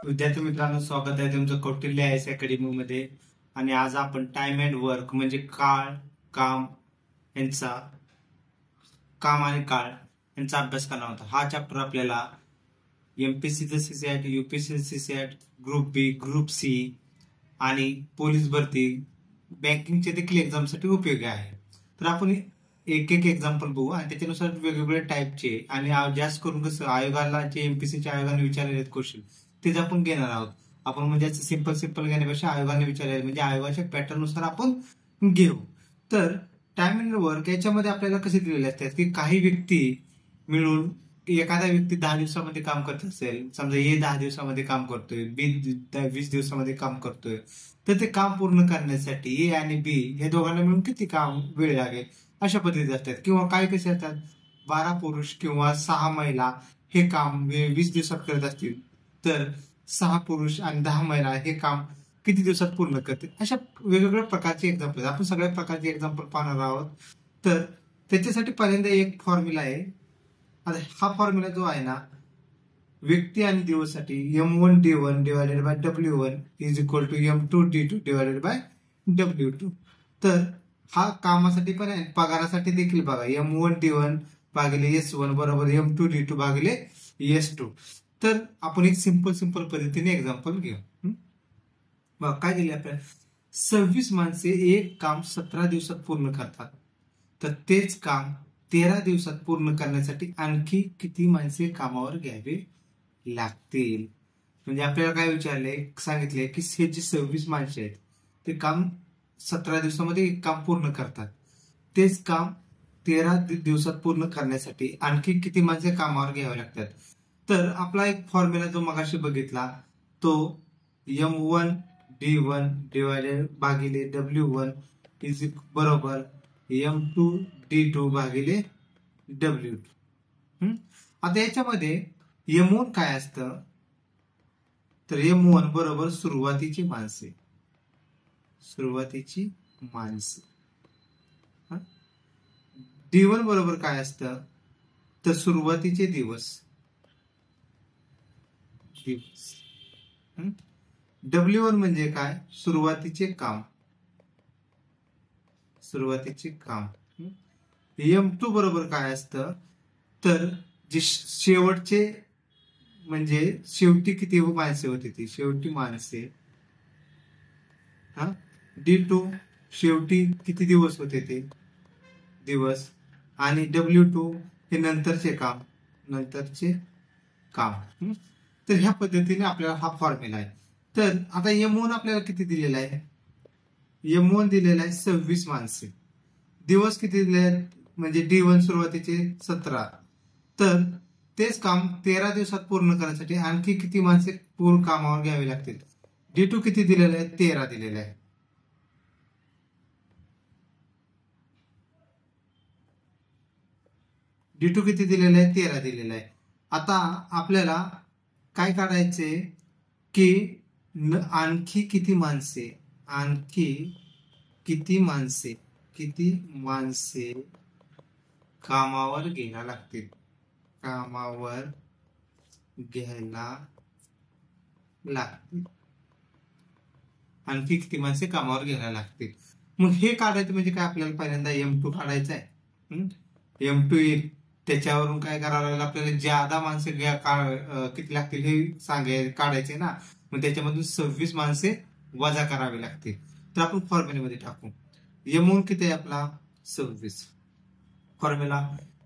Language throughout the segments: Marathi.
विद्यार्थी मित्रांनो, स्वागत आहे तुमचं कौटिल्य आयएस अकॅडमी मध्ये. आणि आज आपण टाइम अँड वर्क म्हणजे काळ, काम यांचा काम आणि काळ यांचा अभ्यास करणार होता. हा चॅप्टर आपल्याला एमपीएससीचं सीसीएट, यूपीएससी सीसीएट, ग्रुप बी, ग्रुप सी आणि पोलीस भरती, बँकिंगचे देखील एक्झामसाठी उपयोगी आहे. तर आपण एक एक एक्झाम्पल बघू आणि त्याच्यानुसार वेगवेगळ्या टाईपचे आणि जास्त करून कसं आयोगाला जे एमपीएससीच्या आयोगाने विचारलेले क्वेश्चन तेच आपण घेणार आहोत. आपण म्हणजे सिंपल घेण्यापेक्षा आयोगाने विचारले म्हणजे आयोगाच्या पॅटर्न नुसार आपण घेऊ. तर टाइम अँड वर्क याच्यामध्ये आपल्याला कसे दिलेले असतात की काही व्यक्ती मिळून एखादा व्यक्ती 10 दिवसामध्ये काम करत असेल, समजा ए 10 दिवसामध्ये काम करतोय, बी 20 दिवसामध्ये काम करतोय, तर ते काम पूर्ण करण्यासाठी ए आणि बी हे दोघांना मिळून किती काम वेळ लागेल अशा पद्धतीचे असतात. किंवा काही कसे असतात 12 पुरुष किंवा 6 महिला हे काम 20 दिवसात करत असतील तर 6 पुरुष आणि 10 महिला हे काम किती दिवसात पूर्ण करतील. अशा वेगवेगळ्या प्रकारचे एक्झाम्पल आपण सगळ्या प्रकारचे एक्झाम्पल पाहणार आहोत. तर त्याच्यासाठी पहिल्यांदा एक फॉर्म्युला आहे. आता हा फॉर्म्युला जो आहे ना, व्यक्ती आणि दिवससाठी M1D1 divided by W1 is equal to M2D2 divided by W2. तर हा कामासाठी पण आहे, पगारासाठी देखील बघा M1D1 भागिले S1 बरोबर M2D2 भागिले S2. तर आपण एक सिंपल पद्धतीने एक्झाम्पल घेऊ. बघा काय दिले आपल्याला, 26 माणसे एक काम 17 दिवसात पूर्ण करतात, तर तेच काम 13 दिवसात पूर्ण करण्यासाठी आणखी किती माणसे कामावर घ्यावे लागतील. म्हणजे आपल्याला काय विचारले सांगितले की हे जे 26 माणसे आहेत ते काम 17 दिवसामध्ये एक काम पूर्ण करतात, तेच काम 13 दिवसात पूर्ण करण्यासाठी आणखी किती माणसे कामावर घ्यावे लागतात. तर आपला एक फॉर्म्युला जो मगाशी बघितला तो M1D1 डिवायडेड भागिले W1 इज बरोबर M2D2 भागिले W2. आता याच्यामध्ये M1 काय असतं, तर M1 बरोबर सुरुवातीची माणसे. D1 बरोबर काय असतं, तर सुरुवातीचे दिवस. W1 म्हणजे काय, सुरुवातीचे काम. M2 बरोबर काय असतं, तर जे शेवटचे म्हणजे शेवटी किती माणसे होती ती शेवटी माणसे. D2 शेवटी किती दिवस होते ते दिवस. आणि W2 हे नंतरचे काम. तर ह्या पद्धतीने आपल्याला हा फॉर्म्युला आहे. तर आता M1 आपल्याला किती दिलेला आहे, M1 दिलेला आहे 26 माणसे. दिवस किती दिले आहेत, म्हणजे D1 सुरुवातीचे 17, तर तेच काम 13 दिवसात पूर्ण करण्यासाठी आणखी किती माणसे पूर्ण कामावर घ्यावे लागतील. D2 किती दिलेलं आहे, 13 दिलेलं आहे. D2 किती दिलेलं आहे, 13 दिलेलं आहे. आता आपल्याला काय काढायचे की आणखी किती माणसे कामावर घ्यायला लागतील. आणखी किती माणसे कामावर घ्यायला लागतील. मग हे काढायचं म्हणजे काय, आपल्याला पहिल्यांदा M2 काढायचं आहे. M2 येईल, त्याच्यावरून काय करावं लागेल, आपल्याला ज्यादा माणसे किती लागतील हे काढायचे ना. मग त्याच्यामधून 26 माणसे वजा करावे लागतील. तर आपण फॉर्म्युल्यामध्ये टाकू. M1 किती आहे आपला 26. फॉर्म्युला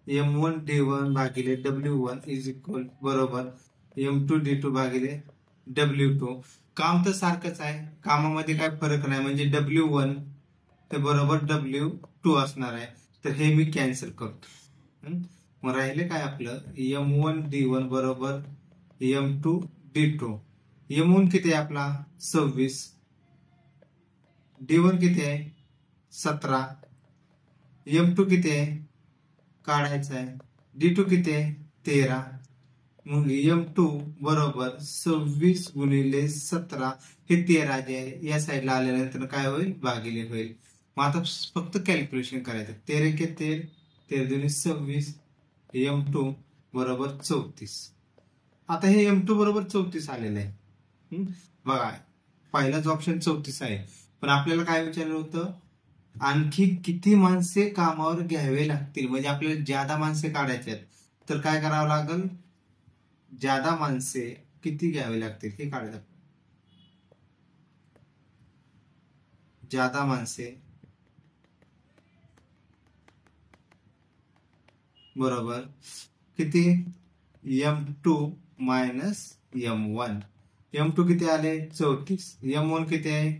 M1D1 भागिले W1 इज इक्वल बरोबर M2D2 भागिले W2. काम तर सारखंच आहे, कामामध्ये काय फरक नाही, म्हणजे W1 ते बरोबर W2 असणार आहे. तर हे मी कॅन्सल करतो. मग राहिले काय आपलं M1D1 बरोबर M2D2. M1 किती आहे आपला 26, D1 किती आहे 17, M2 किती आहे काढायचं आहे, D2 किती आहे 13. मग M2 बरोबर 26 गुणिले 17 हे 13 जे आहे या साईडला आल्यानंतर काय होईल, भागिले होईल. मग आता फक्त कॅल्क्युलेशन करायचं. 13 के 13, 13 दुनी 26, M2 बरोबर 34. आता हे M2 बरोबर 34 आलेलं आहे. बघा पहिलाच ऑप्शन 34 आहे, पण आपल्याला काय विचारलं होतं, आणखी किती माणसे कामावर घ्यावे लागतील, म्हणजे आपल्याला ज्यादा माणसे काढायचे आहेत तर काय करावं लागेल, ज्यादा माणसे किती घ्यावे लागतील हे काढायचं. ज्यादा माणसे बरोबर किती, M2 मायनस M1. M2 किती आले 34, M1 किती आहे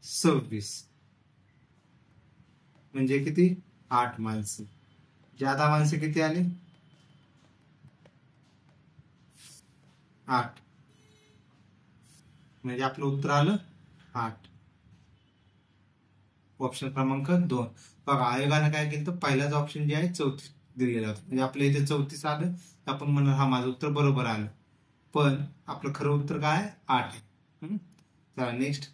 26, म्हणजे किती 8 माणसे. ज्यादा माणसे किती आले 8, म्हणजे आपलं उत्तर आलं 8. ऑप्शन क्रमांक 2. बघा आयोगाने काय केलं तर पहिलाच ऑप्शन जे आहे 34 दिलेला होता, म्हणजे आपल्या इथे 34 आलं, आपण म्हणणार हा माझं उत्तर बरोबर आलं, पण आपलं खरं उत्तर काय 8 आहे. चला नेक्स्ट.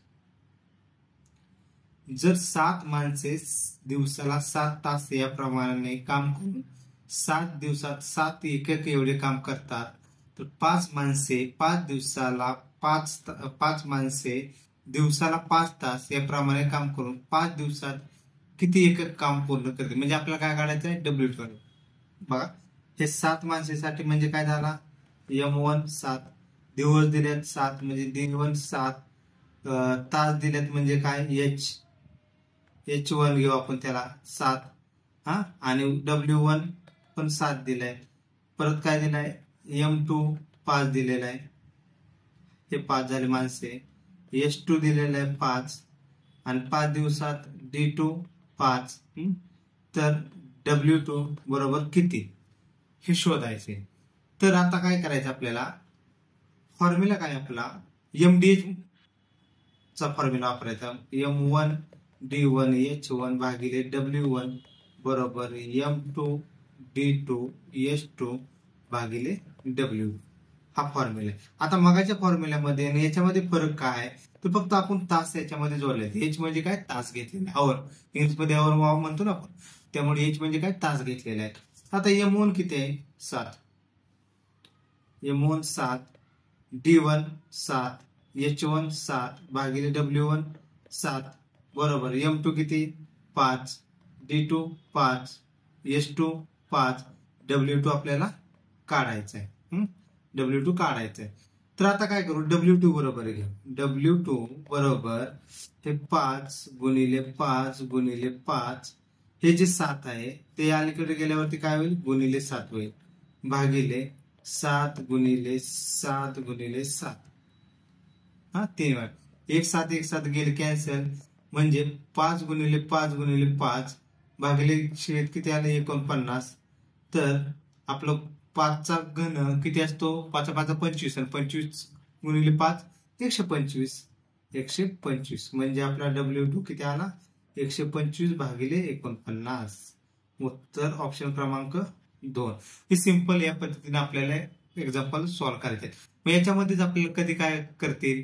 जर 7 माणसे दिवसाला 7 तास या प्रमाणाने काम करून 7 दिवसात 7 एकक एवढे काम करतात, तर 5 माणसे 5 दिवसाला 5 माणसे दिवसाला 5 तास याप्रमाणे काम करून 5 दिवसात किती एकक काम पूर्ण करते, म्हणजे आपल्याला काय काढायचं आहे W2. बघा हे 7 माणसेसाठी म्हणजे काय झाला, M1 7, दिवस दिलेत 7 म्हणजे D1 7, तास दिलेत म्हणजे काय H1 घेऊ आपण त्याला 7, आणि W1 पण 7 दिलाय, परत काय दिलाय M2 5 दिलेला आहे, हे 5 झाले माणसे, H2 दिलेला आहे 5, आणि 5 दिवसात D2 5, तर W2 बरोबर किती हे शोधायचे. तर आता काय करायचं आपल्याला, फॉर्म्युला काय आपला MDH चा फॉर्म्युला वापरायचा, M1 D1 H1 भागिले W1 बरोबर M2 D2 H2 भागिले W, हा फॉर्म्युला. आता मगाच्या फॉर्म्युल्यामध्ये आणि याच्यामध्ये फरक काय आहे, तर फक्त आपण तास याच्यामध्ये जोडले. H म्हणजे काय तास घेतलेले, आवर, इंग्लिशमध्ये आवर वाव म्हणतो ना आपण, त्यामुळे H म्हणजे काय तास घेतलेले आहे. आता M1 किती आहे 7, M1 7, D1 7, H1 7 भागिले W1 7 बरोबर M2 किती 5, D2 5, H2 5, W2 आपल्याला काढायचं आहे. W2 काढायचं आहे. तर आता काय करू, W2 बरोबर घेऊ, W2 बरोबर हे 5 गुणिले 5 गुणिले 5, हे जे 7 आहे ते अलीकडे गेल्यावरती काय होईल गुणिले 7 होईल, भागिले 7 गुणिले 7 गुणिले 7, 3 वेळा, 1 गेले कॅन्सल, म्हणजे 5 गुणिले 5 गुणिले 5 भागिले शेत किती आले 49, तर आपलं 5 चा घन किती असतो, 5 5 25, आणि 25 गुणिले 5 125, म्हणजे आपला W2 किती आला 125 भागिले 49. उत्तर ऑप्शन क्रमांक 2. हे सिंपल या पद्धतीने आपल्याला एक्झाम्पल सॉल्व्ह करायचे. मग याच्यामध्येच आपल्याला कधी काय करतील,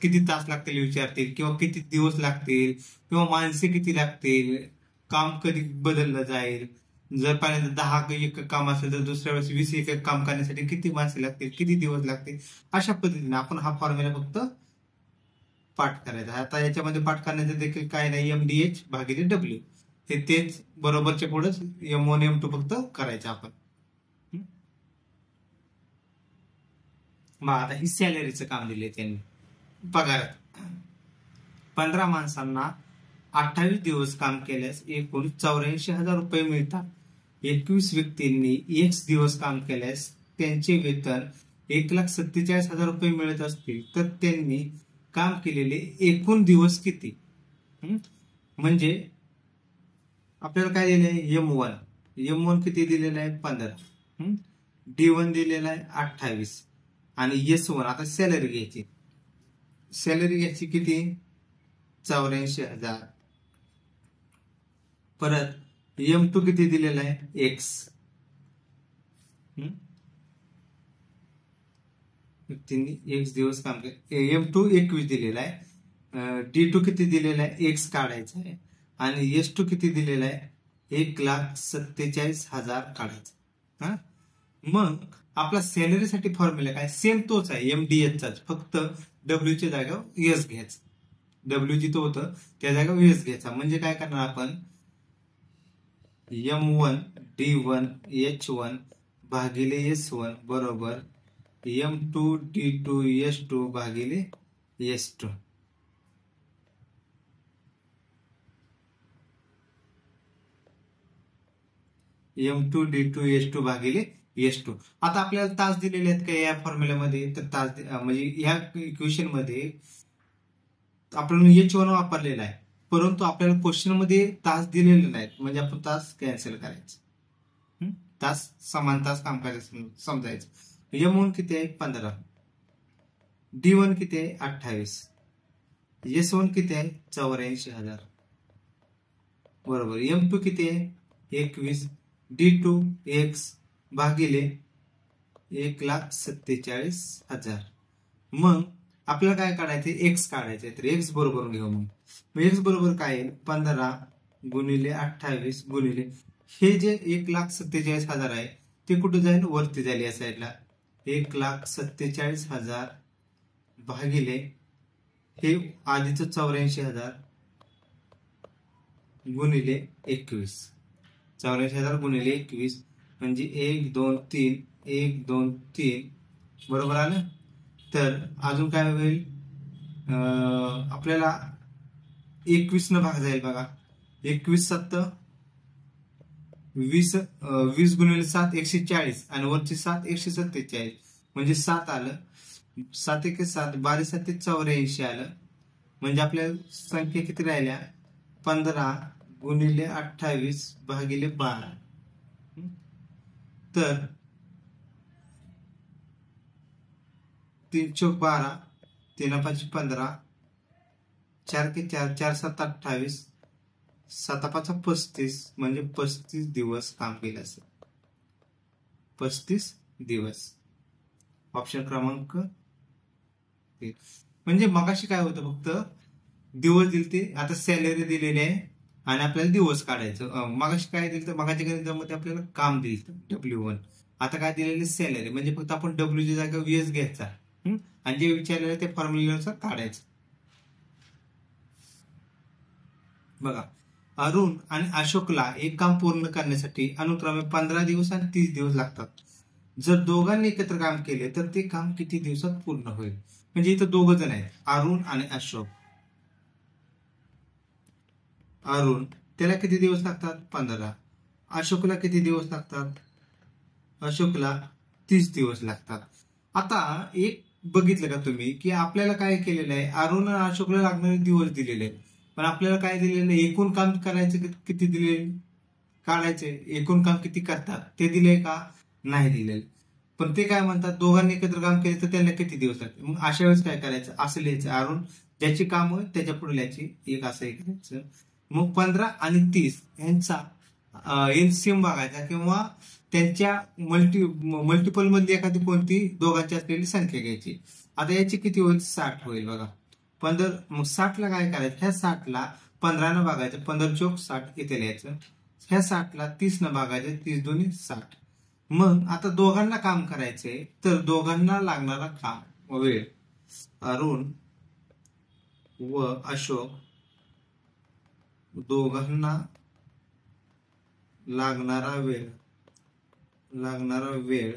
किती तास लागतील विचारतील, किंवा किती दिवस लागतील, किंवा माणसे किती लागतील, काम कधी बदललं जाईल, जर पहिल्यांदा 10 एकक काम असेल तर दुसऱ्या वेळेस 20 एकक काम करण्यासाठी किती माणसे लागतील, किती दिवस लागतील, अशा पद्धतीने आपण हा फॉर्म्युला फक्त पाठ करायचा. आता याच्यामध्ये पाठ करण्याचं देखील काय नाही, MDH भागिले W, हे तेच बरोबरच्या पुढेच M1 M2 फक्त करायचं आपण. मग आता ही सॅलरीचं काम दिले त्यांनी, पगारात 15 माणसांना 28 दिवस काम केल्यास एकूण 84,000 रुपये मिळतात. 21 व्यक्तींनी X दिवस काम केल्यास त्यांचे वेतन 1,47,000 रुपये मिळत असतील, तर त्यांनी काम केलेले एकूण दिवस किती. म्हणजे आपल्याला काय दिलंय M1 किती दिलेलं आहे 15, D1 दिलेला आहे 28, आणि S1 आता सॅलरी घ्यायची किती 84,000, परत M2 किती दिलेला आहे X, व्यक्तींनी X दिवस काम केले, M2 21 दिलेला आहे, D2 किती दिलेला आहे X काढायचा आहे, आणि S2 किती दिलेला आहे 1,47,000 काढायचं. मग आपला सॅलरीसाठी फॉर्म्युला काय सेम तोच आहे MDH चाच, फक्त W च्या जागेवर एस घ्यायचं. W जिथं होतं त्या जागेवर एस घ्यायचा. म्हणजे काय करणार आपण M1D1H1 भागिले S1 बरोबर M2D2H2 भागिले S2. M2D2H2 भागिले S2. आता आपल्याला तास दिलेले आहेत का या फॉर्म्युल्यामध्ये, तर तास म्हणजे ह्या इक्वेशन मध्ये आपण H1 वापरलेला आहे, परंतु आपल्याला क्वेश्चन मध्ये तास दिलेले नाहीत, म्हणजे आपण तास कॅन्सल करायचे. तास समान तास काम करायचं समजायचं. M1 किती आहे 15, D1 किती आहे 28, S1 किती आहे 84,000 बरोबर. M2 किती आहे 21, D2 X भागिले 1,47,000. मग आपल्याला काय काढायचे X काढायचे, तर X बरोबर घेऊ. मग X बरोबर काय आहे 15 गुणिले 28 गुणिले हे जे 1,47,000 आहे ते कुठे जाईल वरती जाईल या साईडला. 1,47,000 भागिले हे आधीच 84,000 गुणिले 21. 84,000 गुणिले 21 म्हणजे 1 2 3 1 2 3 बरोबर आलं. तर अजून काय होईल आपल्याला 21 न भाग जाईल बघा. 21 7 20 20 गुणिले 7 140 आणि वरची 7 147 म्हणजे 7 आलं. 7 1 7 12 7 84 आलं. म्हणजे आपल्या संख्या किती राहिल्या 15 गुणिले 28 भागिले 12. तर 3 चौक 12 3 5 15 4 के 4 4 7 28 7 5 35 म्हणजे 35 दिवस काम केलं असेल. 35 दिवस ऑप्शन क्रमांक. म्हणजे मगाशी काय होतं फक्त दिवस दिलते, आता सॅलरी दिलेली आहे आणि आपल्याला दिवस काढायचं. मगाशी काय दिलं तर मगाच्या गणितामध्ये आपल्याला काम दिलं W1. आता काय दिलेले सॅलरी, म्हणजे फक्त आपण W च्या जागा VS घ्यायचा आणि जे विचारलेलं ते फॉर्म्युल्यानुसार काढायचं. बघा अरुण आणि अशोकला एक काम पूर्ण करण्यासाठी अनुक्रमे 15 दिवस आणि 30 दिवस लागतात. जर दोघांनी एकत्र काम केले तर ते काम किती दिवसात पूर्ण होईल. म्हणजे इथं दोघ जण आहेत अरुण आणि अशोक. अरुण त्याला किती दिवस लागतात 15, अशोकला किती दिवस लागतात अशोकला 30 दिवस लागतात. आता एक बघितलं का तुम्ही की आपल्याला काय केलेलं आहे अरुण आणि अशोकला लागणारे दिवस दिलेले आहेत, पण आपल्याला काय दिलेलं आहे एकूण काम करायचं किती दिले काढायचे एकूण काम किती करतात ते दिले का नाही दिलेले. पण ते काय म्हणतात दोघांनी एकत्र काम केले तर त्यांना किती दिवस लागतात. मग अशा वेळेस काय करायचं असं लिहायचं अरुण ज्याची काम त्याच्या पुढे लिहायची एक असं एक लिहायचं. मग 15 आणि 30 यांचा एलसीएम बघायचा किंवा त्यांच्या मल्टिपल मध्ये एखादी कोणती दोघांची असलेली संख्या घ्यायची. आता याची किती होईल 60 होईल बघा. 15 मग 60 ला काय करायचं ह्या 60 ला 15 न भागायचं 15 चौक 60 इथे लिहायचं. ह्या 60 ला 30 न भागायचं 30 दोन्ही 60. मग आता दोघांना काम करायचंय तर दोघांना लागणारा काम वेळ अरुण व अशोक दोघांना लागणारा वेळ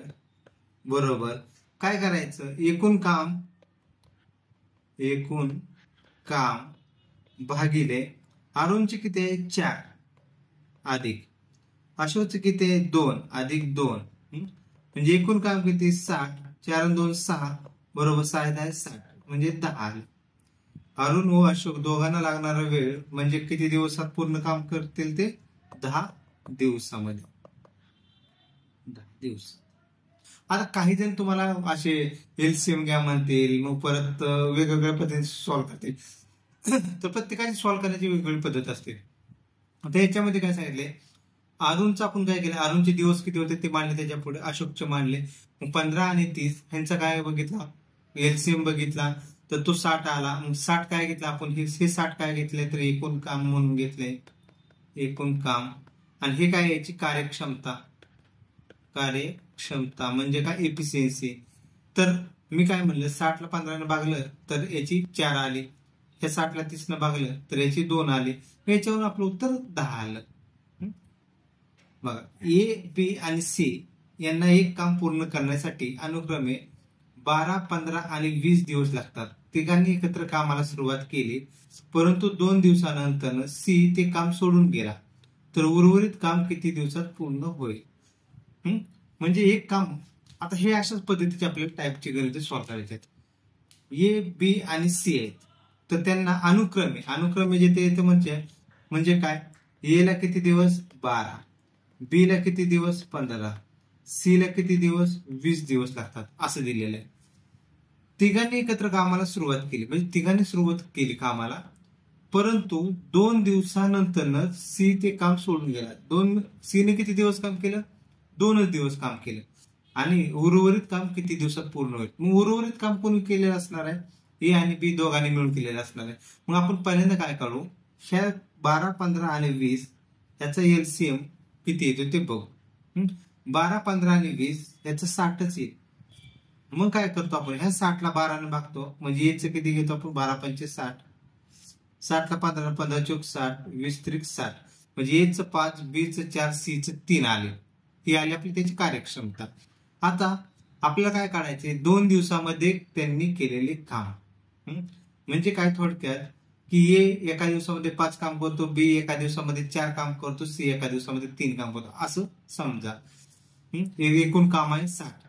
बरोबर काय करायचं एकूण काम भागिले अरुणचे किती आहे 4 अधिक अशोकचे किती आहे 2 अधिक 2 म्हणजे एकूण काम किती 60 4 आणि 2 6 बरोबर 60 म्हणजे 10. अरुण व अशोक दोघांना लागणारा वेळ म्हणजे किती दिवसात पूर्ण काम करतील ते 10 दिवसामध्ये 10 दिवस. आता काही जण तुम्हाला असे एलसीएम घ्या म्हणतील मग परत वेगवेगळ्या पद्धतीने सॉल्व्ह करतील. तर प्रत्येकाची सॉल्व्ह करण्याची वेगवेगळी पद्धत असते. आता याच्यामध्ये काय सांगितले अरुणचं आपण काय केलं अरुणचे दिवस किती होते ते मांडले त्याच्या पुढे अशोकचे मांडले. 15 आणि 30 ह्यांचा काय बघितला एलसीएम बघितला तर तो 60 आला. मग 60 काय घेतला आपण हे 60 काय घेतले तर एकूण काम म्हणून घेतले एकूण काम आणि हे काय याची कार्यक्षमता कार्यक्षमता म्हणजे काय एफिशियन्सी. तर मी काय म्हणलं 60 ला 15 भागलं तर याची 4 आली, ह्या 60 ला 30 भागलं तर याची 2 आली, याच्यावर आपलं उत्तर 10 आलं. बघा ए बी आणि सी यांना एक काम पूर्ण करण्यासाठी अनुक्रमे 12, 15 आणि 20 दिवस लागतात. तिघांनी एकत्र कामाला सुरुवात केली, परंतु 2 दिवसानंतर सी ते काम सोडून गेला, तर उर्वरित काम किती दिवसात पूर्ण होईल. म्हणजे एक काम, आता हे अशाच पद्धतीचे आपल्याला टाईपची गणिते सॉल्व्ह करायचे आहेत. ए बी आणि सी आहेत, तर त्यांना अनुक्रमे जे ते म्हणजे काय, ए ला किती दिवस 12, बी ला किती दिवस 15, सी ला किती दिवस 20 दिवस लागतात असं दिलेलं आहे. तिघांनी एकत्र कामाला सुरुवात केली, म्हणजे तिघांनी सुरुवात केली कामाला, परंतु 2 दिवसानंतर सी ते काम सोडून गेला. सी ने किती दिवस काम केलं, 2च दिवस काम केलं, आणि उर्वरित काम किती दिवसात पूर्ण होईल. मग उर्वरित काम कोणी केलेलं असणार आहे, ए आणि बी दोघांनी मिळून केलेलं असणार आहे. मग आपण पहिल्यांदा काय करू, ह्या 12, 15 आणि 20 याचा एलसीएम किती येतो ते बघू. 12, 15 आणि 20 याचं 60च येईल. मग काय करतो आपण, ह्या 60 ला 12 ने भागतो, म्हणजे याचं किती घेतो आपण, 12 पंचे 60, 60 ला 15, 15 चौक 60, 20 त्रिक 60, म्हणजे एचं 5, बीचं 4, सीचं 3 आले. ही आली आपली त्याची कार्यक्षमता. आता आपल्याला काय काढायचे, 2 दिवसामध्ये त्यांनी केलेले काम. म्हणजे काय थोडक्यात की ए एका दिवसामध्ये 5 काम करतो, बी एका दिवसामध्ये 4 काम करतो, सी एका दिवसामध्ये 3 काम करतो, असं समजा. एकूण काम आहे 60.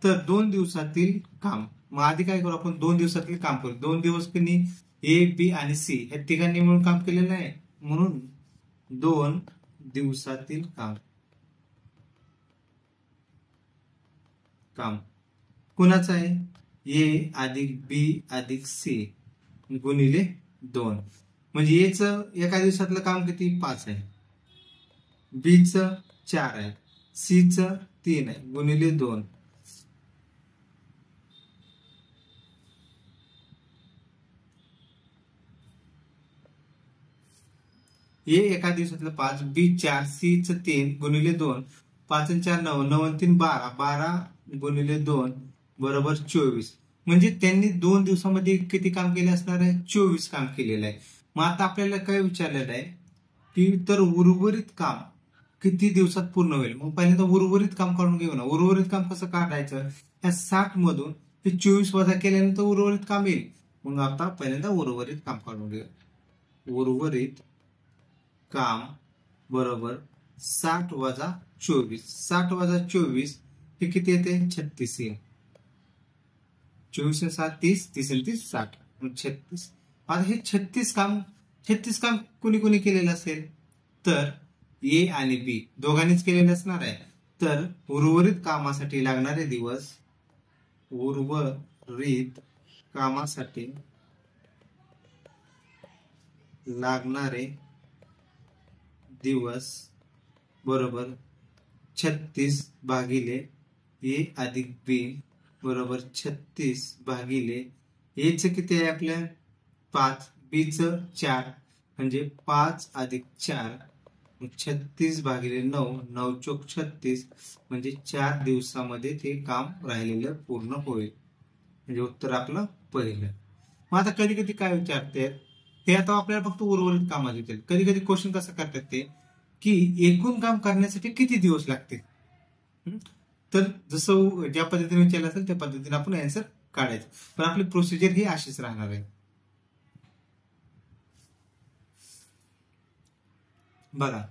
तर 2 दिवसातील काम, मग आधी काय करू आपण, 2 दिवसातील काम करू. 2 दिवस त्यांनी ए बी आणि सी या तिघांनी मिळून काम केलेलं आहे, म्हणून 2 दिवसातील काम कुणाचं आहे, ए अधिक बी अधिक सी गुणिले 2. म्हणजे एचं एका दिवसातलं काम किती 5 आहे, बीचं 4 आहे, सीचं 3 आहे, गुणिले 2. ए एका दिवसातलं 5, बी 4, सी च 3 गुणिले 2, 5 आणि 4 9, 9 आणि 3 12, 12 गुणिले 2 बरोबर 24. म्हणजे त्यांनी 2 दिवसामध्ये किती काम केले असणार आहे, 24 काम केलेलं आहे. मग आता आपल्याला काय विचारलेलं आहे की तर उर्वरित काम किती दिवसात पूर्ण होईल. मग पहिल्यांदा उर्वरित काम काढून घेऊ ना. उर्वरित काम कसं काढायचं, या 60 मधून हे 24 वजा केल्यानंतर उर्वरित काम येईल. मग आता पहिल्यांदा उर्वरित काम काढून घेऊ. उर्वरित काम बरोबर 60 वजा 24, 60 वजा 24 हे किती येते 36 येईल. 24 आणि 7 30, 30 आणि 30 60, 36. आता हे 36 काम कोणी कोणी केलेलं असेल, तर ए आणि बी दोघांनीच केलेले असणार आहे. तर उर्वरित कामासाठी लागणारे दिवस, उर्वरित कामासाठी लागणारे दिवस बरोबर 36 भागिले ए अधिक बी बरोबर 36 भागिले एचं किती आहे आपल्या 5, बीचं 4 म्हणजे 5 अधिक 4, 36 भागिले 9, 9 चौक 36 म्हणजे 4 दिवसामध्ये ते काम राहिलेलं पूर्ण होईल. म्हणजे उत्तर आपलं पहिलं. मग आता कधी कधी काय विचारते, हे आता आपल्याला फक्त उर्वरित कामात येतील. कधी कधी क्वेश्चन कसं करतात ते की एकूण काम करण्यासाठी किती दिवस लागतील. तर जसं ज्या पद्धतीने विचारलं असेल त्या पद्धतीने आपण आन्सर काढायचं, पण आपली प्रोसिजर ही अशीच राहणार आहे. बघा,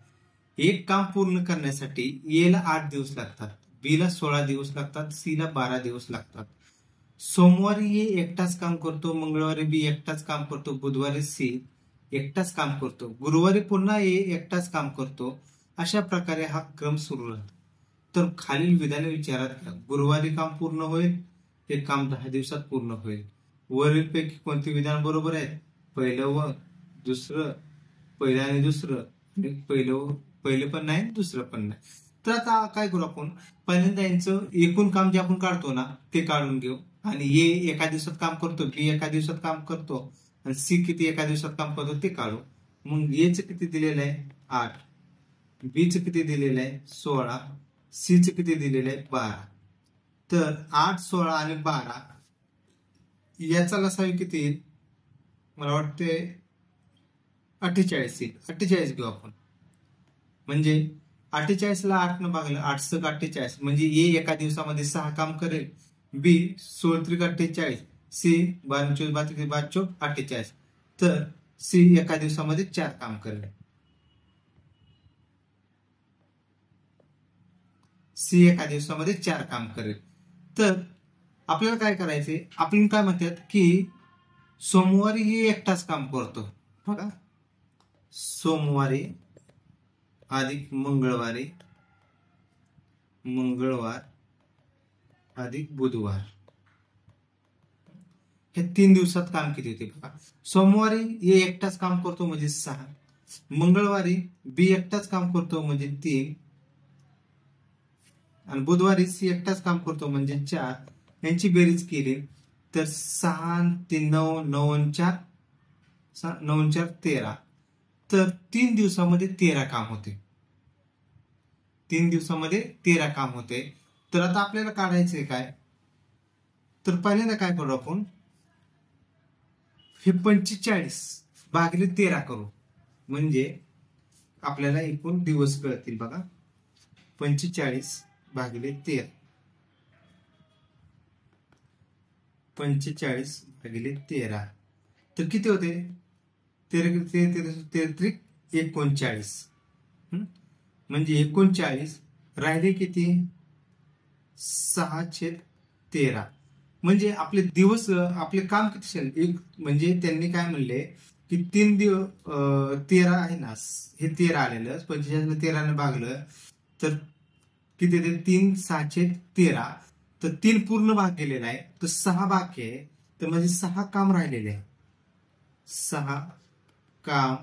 एक काम पूर्ण करण्यासाठी ए ला 8 दिवस लागतात, बी ला 16 दिवस लागतात, सी ला 12 दिवस लागतात. सोमवारी ए एकटाच काम करतो, मंगळवारी बी एकटाच काम करतो, बुधवारी सी एकटाच काम करतो, गुरुवारी पुन्हा ए एकटाच काम करतो. अशा प्रकारे हा क्रम सुरू राहतो. तर खालील विधाने विचारात घ्या. गुरुवारी काम पूर्ण होईल, हे काम 10 दिवसात पूर्ण होईल. वरीलपैकी कोणते विधान बरोबर आहे, पहिलं व दुसरं, पहिलं आणि दुसरं, पहिलं पण नाही दुसरं पण नाही. तर आता काय करू आपण, पहिल्यांदा यांचं एकूण काम जे आपण काढतो ना ते काढून घेऊ. आणि ए एका दिवसात काम करतो, बी एका दिवसात काम करतो, आणि सी किती एका दिवसात काम करतो ते काढू. मग एचं किती दिलेलं आहे 8, बीचं किती दिलेलं आहे 16, सी चे किती दिलेले आहे 12. तर 8, 16 आणि 12 याचा लसावी किती येईल? मला वाटते 48 येईल. 48 घेऊ आपण. म्हणजे 48ला 8 न भागलं, 8 × 48 म्हणजे ए एका दिवसामध्ये 6 काम करेल, बी 16 × 48, सी 12 × 24 12 48. तर सी एका दिवसामध्ये 4 काम करेल. सी एका दिवसामध्ये 4 काम करेल. तर आपल्याला काय करायचे? आपण काय म्हणतात की सोमवारी हे एकटाच काम करतो बघा. सोमवारी अधिक मंगळवार अधिक बुधवार हे 3 दिवसात काम किती होते बघा. सोमवारी ए एकटाच काम करतो म्हणजे 6, मंगळवारी बी एकटाच काम करतो म्हणजे 3, आणि बुधवारी सी एकटाच काम करतो म्हणजे 4. यांची बेरीज केली तर 6 3 9 9 4 9 4 13. तर 3 दिवसामध्ये 13 काम होते. 3 दिवसामध्ये 13 काम होते. तर आता आपल्याला काढायचंय काय? तर पहिल्यांदा काय करू आपण, हे 45 भागिले 13 करू म्हणजे आपल्याला एकूण दिवस कळतील बघा. 45 भागिले 13, 45 भागिले 13 तर किती होते? 13 39. म्हणजे 39 राहिले किती? 6/13. म्हणजे आपले दिवस, आपले काम किती असेल? एक म्हणजे त्यांनी काय म्हणले की 3 दिवस 13 आहे ना, हे 13 आलेलं 45 13 ने भागलं तर किती येते? 3 6/13. तर 3 पूर्ण भाग गेलेला आहे, तर 6 बाकी आहे. तर म्हणजे 6 काम राहिलेले आहे. 6 काम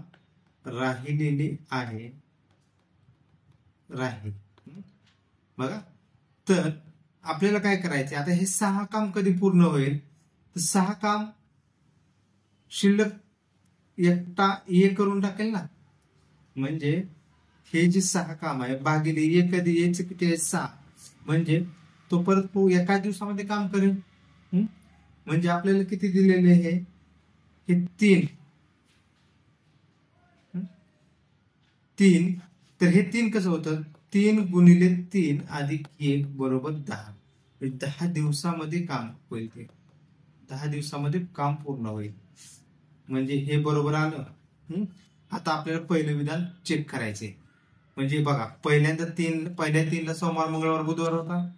राहिलेले आहे बघा. तर आपल्याला काय करायचे आता? हे 6 काम कधी पूर्ण होईल? तर 6 काम शिल्लक एकटा ए करून टाकेल ना. म्हणजे हे जे 6 काम आहे भागिले ए, कधी एच किती आहे? 6. म्हणजे तो परत एका दिवसामध्ये काम करेल. म्हणजे आपल्याला किती दिलेले आहे? हे 3. तर हे 3 कसं होतं? 3 × 3 अधिक 1 बरोबर 10. 10 दिवसामध्ये काम होईल. ते 10 दिवसामध्ये काम पूर्ण होईल. म्हणजे हे बरोबर आलं. आता आपल्याला पहिलं विधान चेक करायचे. म्हणजे बघा, पहिल्या 3ला सोमवार मंगळवार बुधवार होता.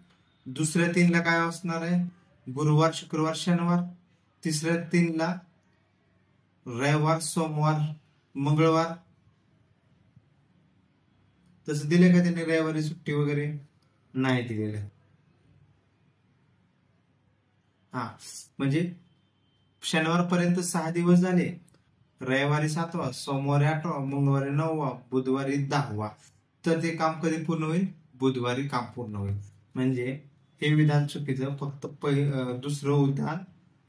दुसऱ्या 3ला काय असणार आहे? गुरुवार शुक्रवार शनिवार. तिसऱ्या 3ला रविवार सोमवार मंगळवार. तसं दिलं का त्यांनी रविवारी सुट्टी वगैरे? नाही दिलेलं. म्हणजे शनिवार पर्यंत 6 दिवस झाले. रविवारी 7वा, सोमवारी 8वा, मंगळवारी 9वा, बुधवारी 10वा. तर ते काम कधी पूर्ण होईल? बुधवारी काम पूर्ण होईल. म्हणजे हे विधान चुकीचं. फक्त दुसरं विधान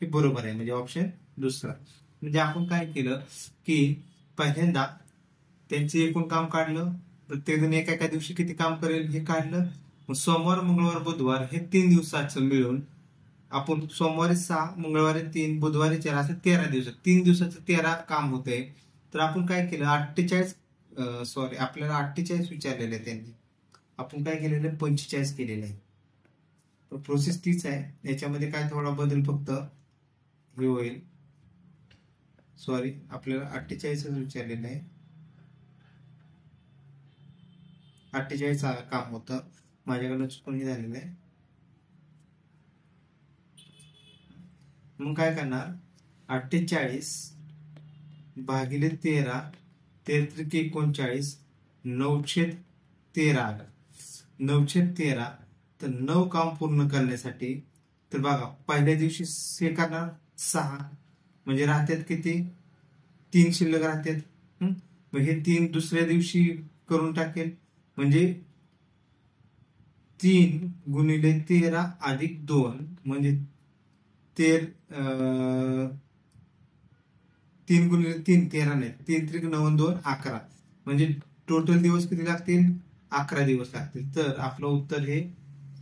हे बरोबर आहे. म्हणजे ऑप्शन दुसरा. म्हणजे आपण काय केलं की पहिल्यांदा त्यांचे एकूण काम काढलं. प्रत्येक जण एका दिवशी किती काम करेल हे काढलं. सोमवार मंगळवार बुधवार हे 3 दिवसाचं मिळून आपण सोमवारी 6, मंगळवारी 3, बुधवारी 4 असं 13 दिवस, 3 दिवसाचं 13 काम होतंय. तर आपण काय केलं? 48 आपल्याला 48 विचारलेले आहे त्यांनी. आपण काय केलेलं आहे? 45 केलेलं आहे. प्रोसेस तीच आहे. याच्यामध्ये काय थोडा बदल फक्त हे होईल. आपल्याला 48 विचारलेलं आहे. 48 काम होतं. माझ्याकडनं चुकून झालेलं आहे. मग काय करणार? 48 भागिले 13, 13 39, 9/13 आलं. 9/13. तर 9 काम पूर्ण करण्यासाठी तर बघा, पहिल्या दिवशी हे करणार 6, म्हणजे राहतात किती? 3 शिल्लक राहतात. मग हे 3 दुसऱ्या दिवशी करून टाकेल. म्हणजे 3 × 13 अधिक 2 म्हणजे 3 × 3 13 नाही. 3 3 9 2 11. म्हणजे टोटल दिवस किती लागतील? 11 दिवस लागतील. तर आपलं उत्तर हे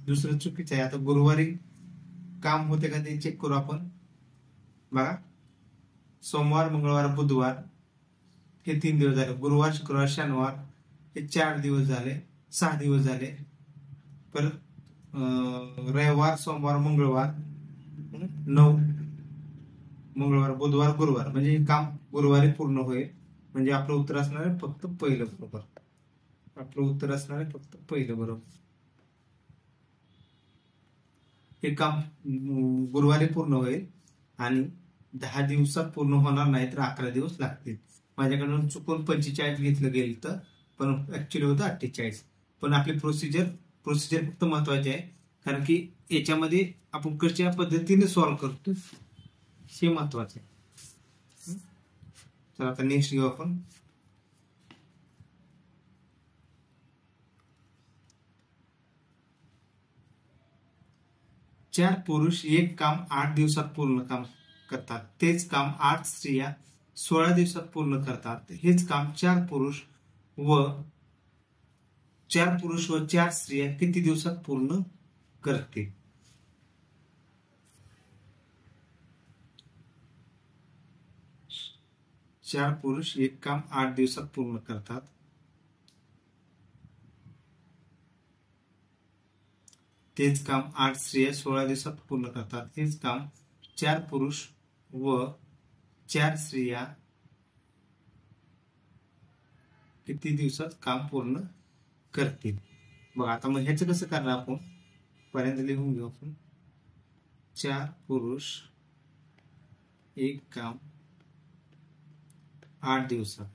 दुसरं चुकीचं आहे. आता गुरुवारी काम होते का ते चेक करू आपण. बघा, सोमवार, मंगळवार, बुधवार हे 3 दिवस झाले. गुरुवार, शुक्रवार, शनिवार हे 4 दिवस झाले, 6 दिवस झाले. परत रविवार, सोमवार, मंगळवार 9, मंगळवार, बुधवार, गुरुवार, म्हणजे हे काम गुरुवारी पूर्ण होईल. म्हणजे आपलं उत्तर असणार आहे फक्त पहिलं बरोबर. आपलं उत्तर असणार आहे फक्त पहिलं बरोबर. हे काम गुरुवारी पूर्ण होईल आणि 10 दिवसात पूर्ण होणार नाही तर 11 दिवस लागतील. माझ्याकडून चुकून 45 घेतलं गेलं तर, पण ऍक्च्युली होतं 48. पण आपली प्रोसिजर फक्त महत्वाची आहे, कारण की याच्यामध्ये आपण कशा पद्धतीने सॉल्व्ह करतो हे महत्वाचं आहे. तर आता नेक्स्ट घेऊ आपण. चार पुरुष एक काम 8 दिवसात पूर्ण काम करतात. तेच काम 8 स्त्रिया 16 दिवसात पूर्ण करतात. हेच काम 4 पुरुष व 4 स्त्रिया किती दिवसात पूर्ण करतील? 4 पुरुष एक काम 8 दिवसात पूर्ण करतात. तेच काम 8 स्त्रिया 16 दिवसात पूर्ण करतात. हेच काम 4 पुरुष व 4 स्त्रिया किती दिवसात काम पूर्ण करतील? बघा, आता मग ह्याचं कसं करणार आपण? पर्यंत लिहून घेऊ आपण. 4 पुरुष एक काम 8 दिवसात.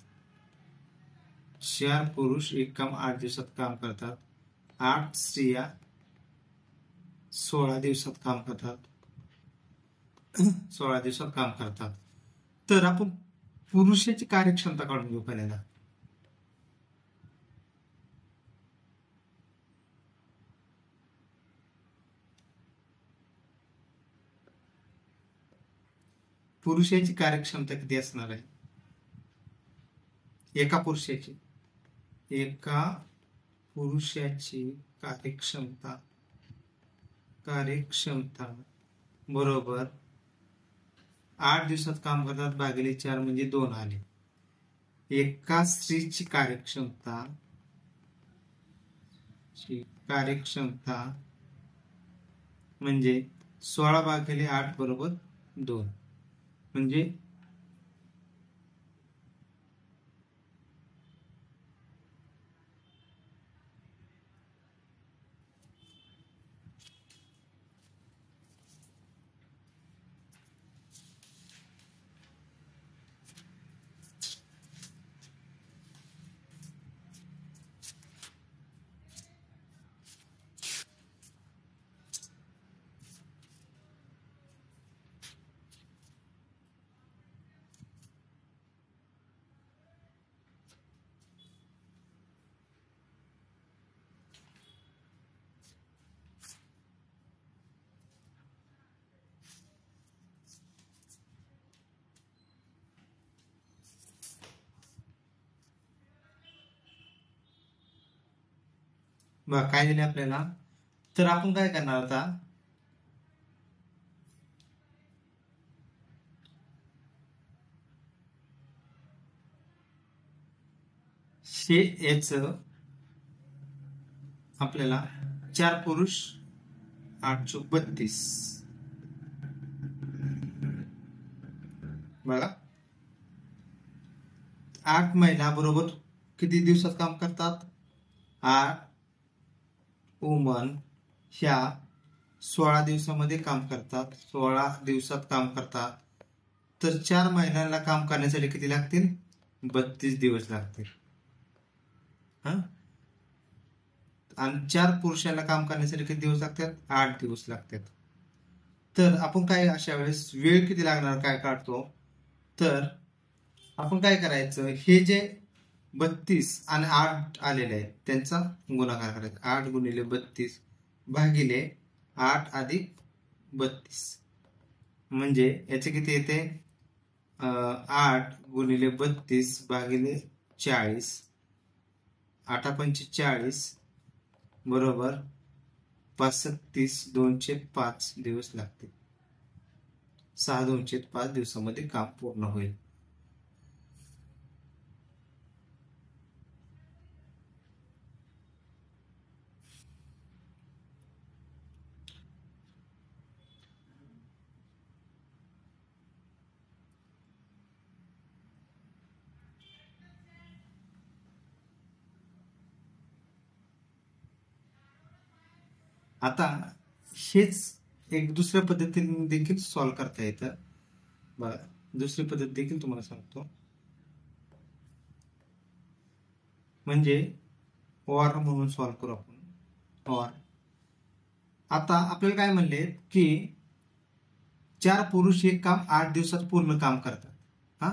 4 पुरुष एक काम 8 दिवसात काम करतात. 8 स्त्रिया 16 दिवसात काम करतात. 16 दिवसात काम करतात. तर आपण पुरुषाची कार्यक्षमता काढून घेऊ पहिल्यांदा. पुरुषाची कार्यक्षमता किती असणार आहे? एका पुरुषाची कार्यक्षमता बरोबर 8 दिवसात काम करतात भागिले 4 म्हणजे 2 आले. एका स्त्रीची कार्यक्षमता म्हणजे 16 भागिले 8 बरोबर 2. म्हणजे बघा काय दिले आपल्याला. तर आपण काय करणार आता? याच आपल्याला 4 पुरुष 8 चोक 32. बघा, 8 महिला बरोबर किती दिवसात काम करतात? 8 वुमन ह्या 16 दिवसामध्ये काम करतात. 16 दिवसात काम करतात. तर 4 महिलांना काम करण्यासाठी किती लागतील? 32 दिवस लागतील. आणि 4 पुरुषांना काम करण्यासाठी किती दिवस लागतात? 8 दिवस लागतात. तर आपण काय अशा वेळेस वेळ किती लागणार काय काढतो? तर आपण काय करायचं, हे जे 32 आणि 8 आलेले आहेत त्यांचा गुणाकार करायचा. 8 गुणिले 32 भागिले 8 अधिक 32 म्हणजे याचे किती येते? 8 गुणिले 32 भागिले 40 8×5 = 40 बरोबर 5×36 205 दिवस लागतील. 6×205 दिवसामध्ये काम पूर्ण होईल. आता हेच एक दुसऱ्या पद्धतीने देखील सॉल्व्ह करता येतं. बघा, दुसरी पद्धत देखील तुम्हाला सांगतो. म्हणजे ऑर म्हणून सॉल्व्ह करू आपण. ऑर आता आपल्याला काय म्हणले की 4 पुरुष एक काम 8 दिवसात पूर्ण काम करतात. हा,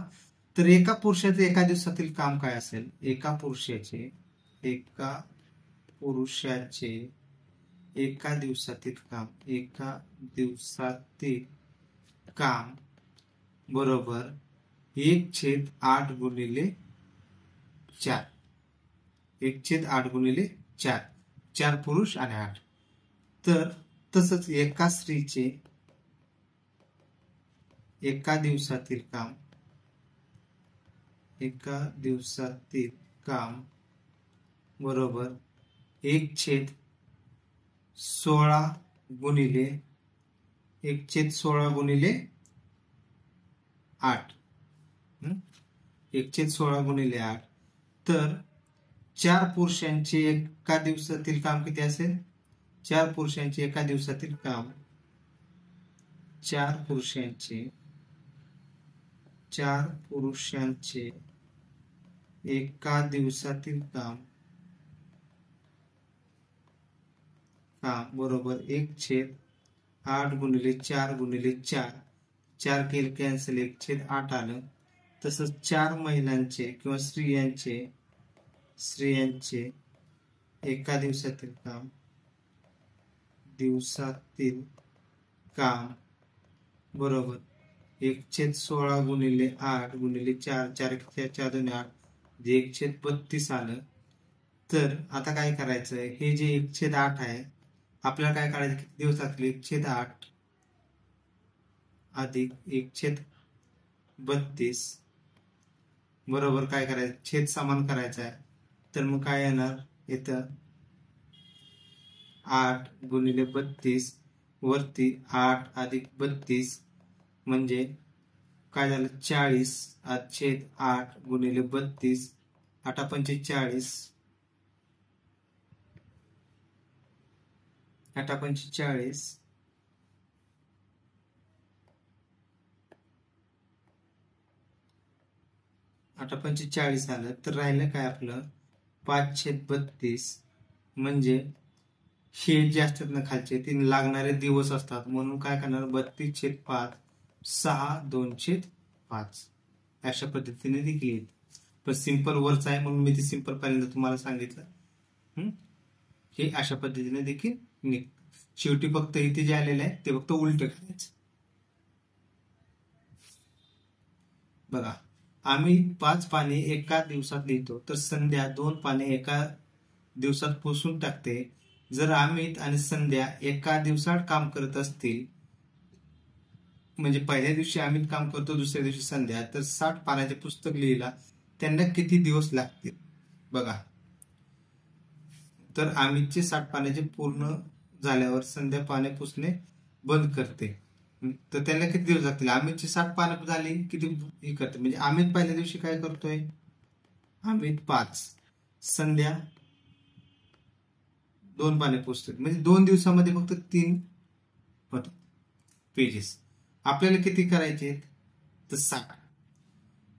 तर एका पुरुषाचे एका दिवसातील काम काय असेल? एका पुरुषाचे एका दिवसातील काम बरोबर 1/8 × 4 4 पुरुष आणि 8. तर तसंच एका स्त्रीचे एका दिवसातील काम बरोबर 1/16 × 8 1/16 × 8. तर 4 पुरुषांचे एका दिवसातील काम किती असेल? 4 पुरुषांचे एका दिवसातील काम 4 पुरुषांचे एका दिवसातील काम बरोबर 1/8 × 4 × 4 4 केले कॅन्सल 1/8 आलं. तसंच 4 महिलांचे किंवा स्त्रियांचे एका दिवसातील काम बरोबर 1/16 × 8 × 4 4 4 2 8 जे 1/32 आलं. तर आता काय करायचं? हे जे 1/8 आहे आपल्याला काय काढायचं? किती दिवस लागतील? 1/8 अधिक 1/32 बरोबर काय करायचं? छेद समान करायचा आहे. तर मग काय येणार? इथं 8 × 32 वरती 8 अधिक 32 म्हणजे काय झालं? 40/8 × 32 8×45 8×45 आलं. तर राहिलं काय आपलं? 5/32 म्हणजे हे जे असतात ना खालचे ते लागणारे दिवस असतात. म्हणून काय करणार? 32/5 6/2/5 अशा पद्धतीने देखील येईल. पण सिंपल वरच आहे म्हणून मी ते सिंपल पहिल्यांदा तुम्हाला सांगितलं. हे अशा पद्धतीने देखील निघ. शेवटी फक्त इथे जे आलेलं आहे ते फक्त उलट करायचं. बघा, आम्ही 5 पाने एका दिवसात लिहितो तर संध्या 2 पाने एका दिवसात पुसून टाकते. जर अमित आणि संध्या एका दिवसात काम करत असतील, म्हणजे पहिल्या दिवशी अमित काम करतो, दुसऱ्या दिवशी संध्या, तर 60 पानाचे पुस्तक लिहिला त्यांना किती दिवस लागतील? बघा, तर अमितचे 60 पानाचे पूर्ण झाल्यावर संध्या पाने पुसणे बंद करते, तर त्याला किती दिवस लागतील? अमितची 60 पानं झाली किती हे करते, म्हणजे अमित पहिल्या दिवशी काय करतोय? अमित 5, संध्या 2 पाने पुस्तक, म्हणजे 2 दिवसामध्ये फक्त 3 पेजेस. आपल्याला किती करायचे? तर 60.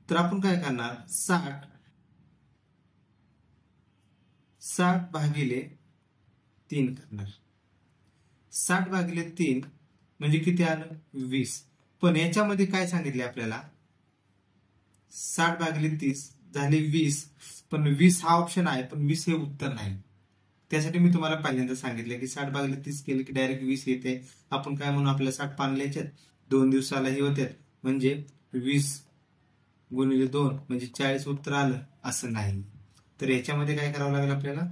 तर आपण काय करणार? 60/3 करणार. 60/3 म्हणजे किती आलं? 20. पण याच्यामध्ये काय सांगितले आपल्याला? 60/30 झाले 20, पण 20 हा ऑप्शन आहे, पण 20 हे उत्तर नाही. त्यासाठी मी तुम्हाला पहिल्यांदा सांगितलं की 60/30 केलं की डायरेक्ट 20 येते. आपण काय म्हणून? आपल्याला 60 पान लिहायचे, 2 दिवसाला हे होते, म्हणजे 20 × 2 म्हणजे 40 उत्तर आलं असं नाही. तर याच्यामध्ये काय करावं लागेल आपल्याला,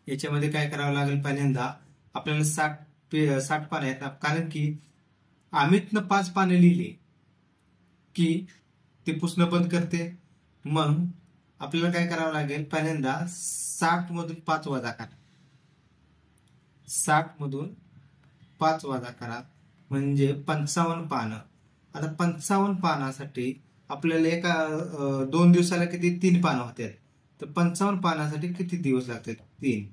याच्यामध्ये काय करावं लागेल, पहिल्यांदा आपल्याला 60 पानं आहेत, कारण की अमितनं 5 पानं लिहिली की ते पुसणं बंद करते. मग आपल्याला काय करावं लागेल, पहिल्यांदा 60 मधून 5 वजा करा, 60 मधून 5 वजा करा म्हणजे 55 पानं. आता 55 पानासाठी आपल्याला एका 2 दिवसाला किती 3 पानं होतात, तर 55 पानासाठी किती दिवस लागतात, 3.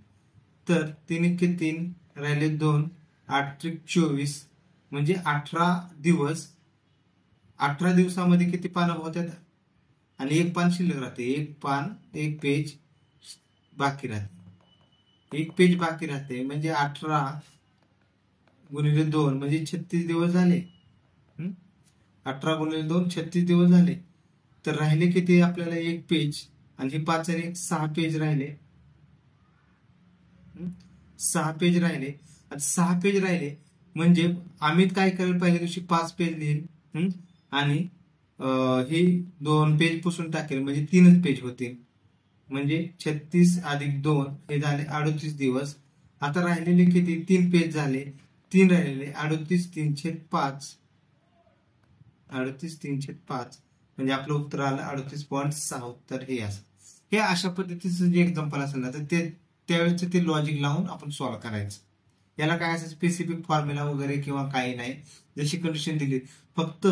तर 3 × 3 राहिले 2, 8 × 24 म्हणजे 18 दिवस. 18 दिवसामध्ये किती पानं होतात, आणि एक पान शिल्लक राहते, एक पेज बाकी राहते, एक पेज बाकी राहते म्हणजे 18 गुणिले 2 म्हणजे 36 दिवस झाले. 18 गुणिले 2 36 दिवस झाले. तर राहिले किती आपल्याला एक पेज, आणि हे 5 आणि 1 6 पेज राहिले. 6 पेज राहिले. आता 6 पेज राहिले म्हणजे अमित काय करेल, पहिल्या दिवशी 5 पेज लिहिल आणि हे 2 पेज पुसून टाकेल म्हणजे 3च पेज होतील. म्हणजे 36 + 2 हे झाले 38 दिवस. आता राहिलेले किती 3 पेज झाले, 3 राहिलेले 38 3/5, 38 3/5 म्हणजे आपलं उत्तर आलं 38.6. उत्तर हे असं. हे अशा पद्धतीचं जे एक्झाम्पल असेल ना, तर ते त्यावेळेस ते लॉजिक लावून आपण सॉल्व्ह करायचं. याला काय असं स्पेसिफिक फॉर्म्युला वगैरे किंवा काही नाही, जशी कंडिशन दिली. फक्त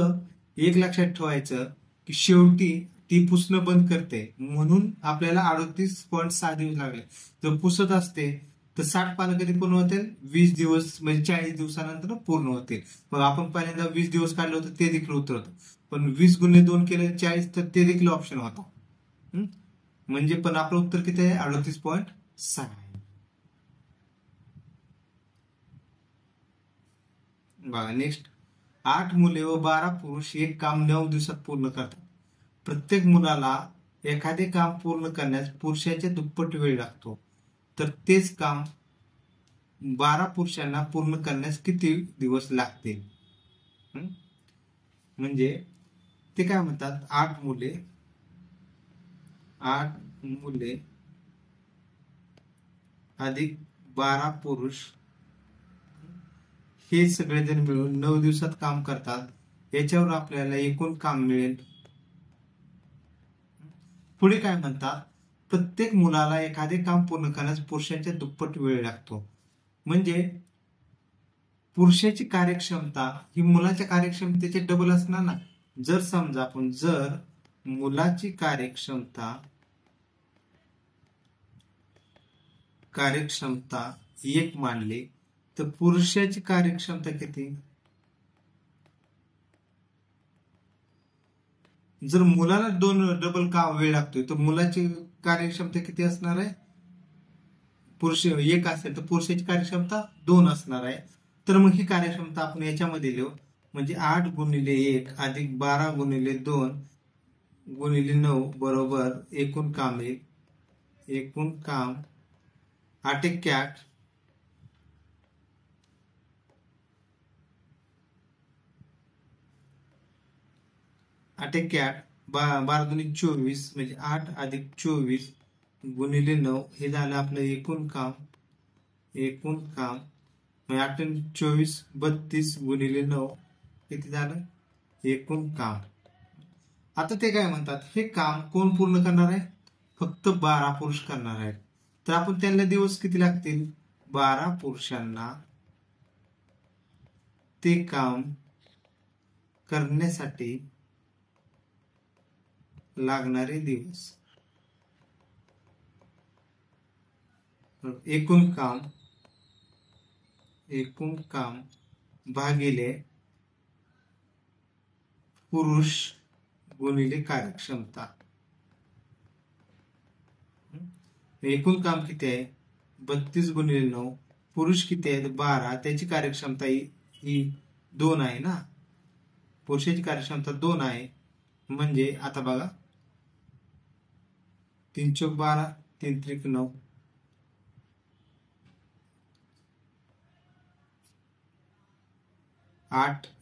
एक लक्षात ठेवायचं की शेवटी ती पुसणं बंद करते, म्हणून आपल्याला 38.6 दिवस लागले. जर पुसत असते तर 60 पानं कधी पूर्ण होतील, 20 दिवस म्हणजे 40 दिवसानंतर पूर्ण होतील. मग आपण पहिल्यांदा 20 दिवस काढलं होतं, ते देखील उत्तर होतं. पण 20 × 2 केले 40, तर ते देखील ऑप्शन होता. म्हणजे पण आपलं उत्तर किती आहे, 38.6 आहे. बघा नेक्स्ट, 8 मुले व 12 पुरुष एक काम 9 दिवसात पूर्ण करतात. प्रत्येक मुलाला एखादे काम पूर्ण करण्यास पुरुषाच्या दुप्पट वेळ लागतो, तर तेच काम 12 पुरुषांना पूर्ण करण्यास किती दिवस लागतील. म्हणजे ते काय म्हणतात, 8 मुले अधिक 12 पुरुष हे सगळेजण मिळून 9 दिवसात काम करतात. याच्यावर आपल्याला एकूण काम मिळेल. पुढे काय म्हणतात, प्रत्येक मुलाला एखादे काम पूर्ण करण्यास पुरुषांच्या दुप्पट वेळ लागतो. म्हणजे पुरुषाची कार्यक्षमता ही मुलाच्या कार्यक्षमतेचे डबल असणार ना. जर समजा आपण जर मुलाची कार्यक्षमता 1 मानली, तर पुरुषाची कार्यक्षमता किती, जर मुलाला 2 डबल का वेळ लागतोय, तर मुलाची कार्यक्षमता किती असणार आहे, पुरुष 1 असेल तर पुरुषाची कार्यक्षमता 2 असणार आहे. तर मग ही कार्यक्षमता आपण याच्यामध्ये लिहू, म्हणजे 8 × 1 अधिक 12 × 2 × 9 बरोबर एकूण काम येईल. एकूण काम 8 × 8 8 × 8 12 × 24 म्हणजे 8 अधिक 24 गुणिले 9 हे झालं आपलं एकूण काम. एकूण काम 8 × 24 32 गुणिले 9 किती झालं एकूण काम. आता ते काय म्हणतात, हे काम कोण पूर्ण करणार आहे, फक्त 12 पुरुष करणार आहेत. तर आपण त्यांना दिवस किती लागतील, 12 पुरुषांना ते काम करण्यासाठी लागणारे दिवस. एकूण काम भागिले पुरुष गुणिले कार्यक्षमता. एकूण काम किती आहे, 32 गुणिले 9, पुरुष किती आहेत 12, त्याची कार्यक्षमता ही 2 आहे ना, पुरुषाची कार्यक्षमता 2 आहे. म्हणजे आता बघा 3 × 12 3 × 9 8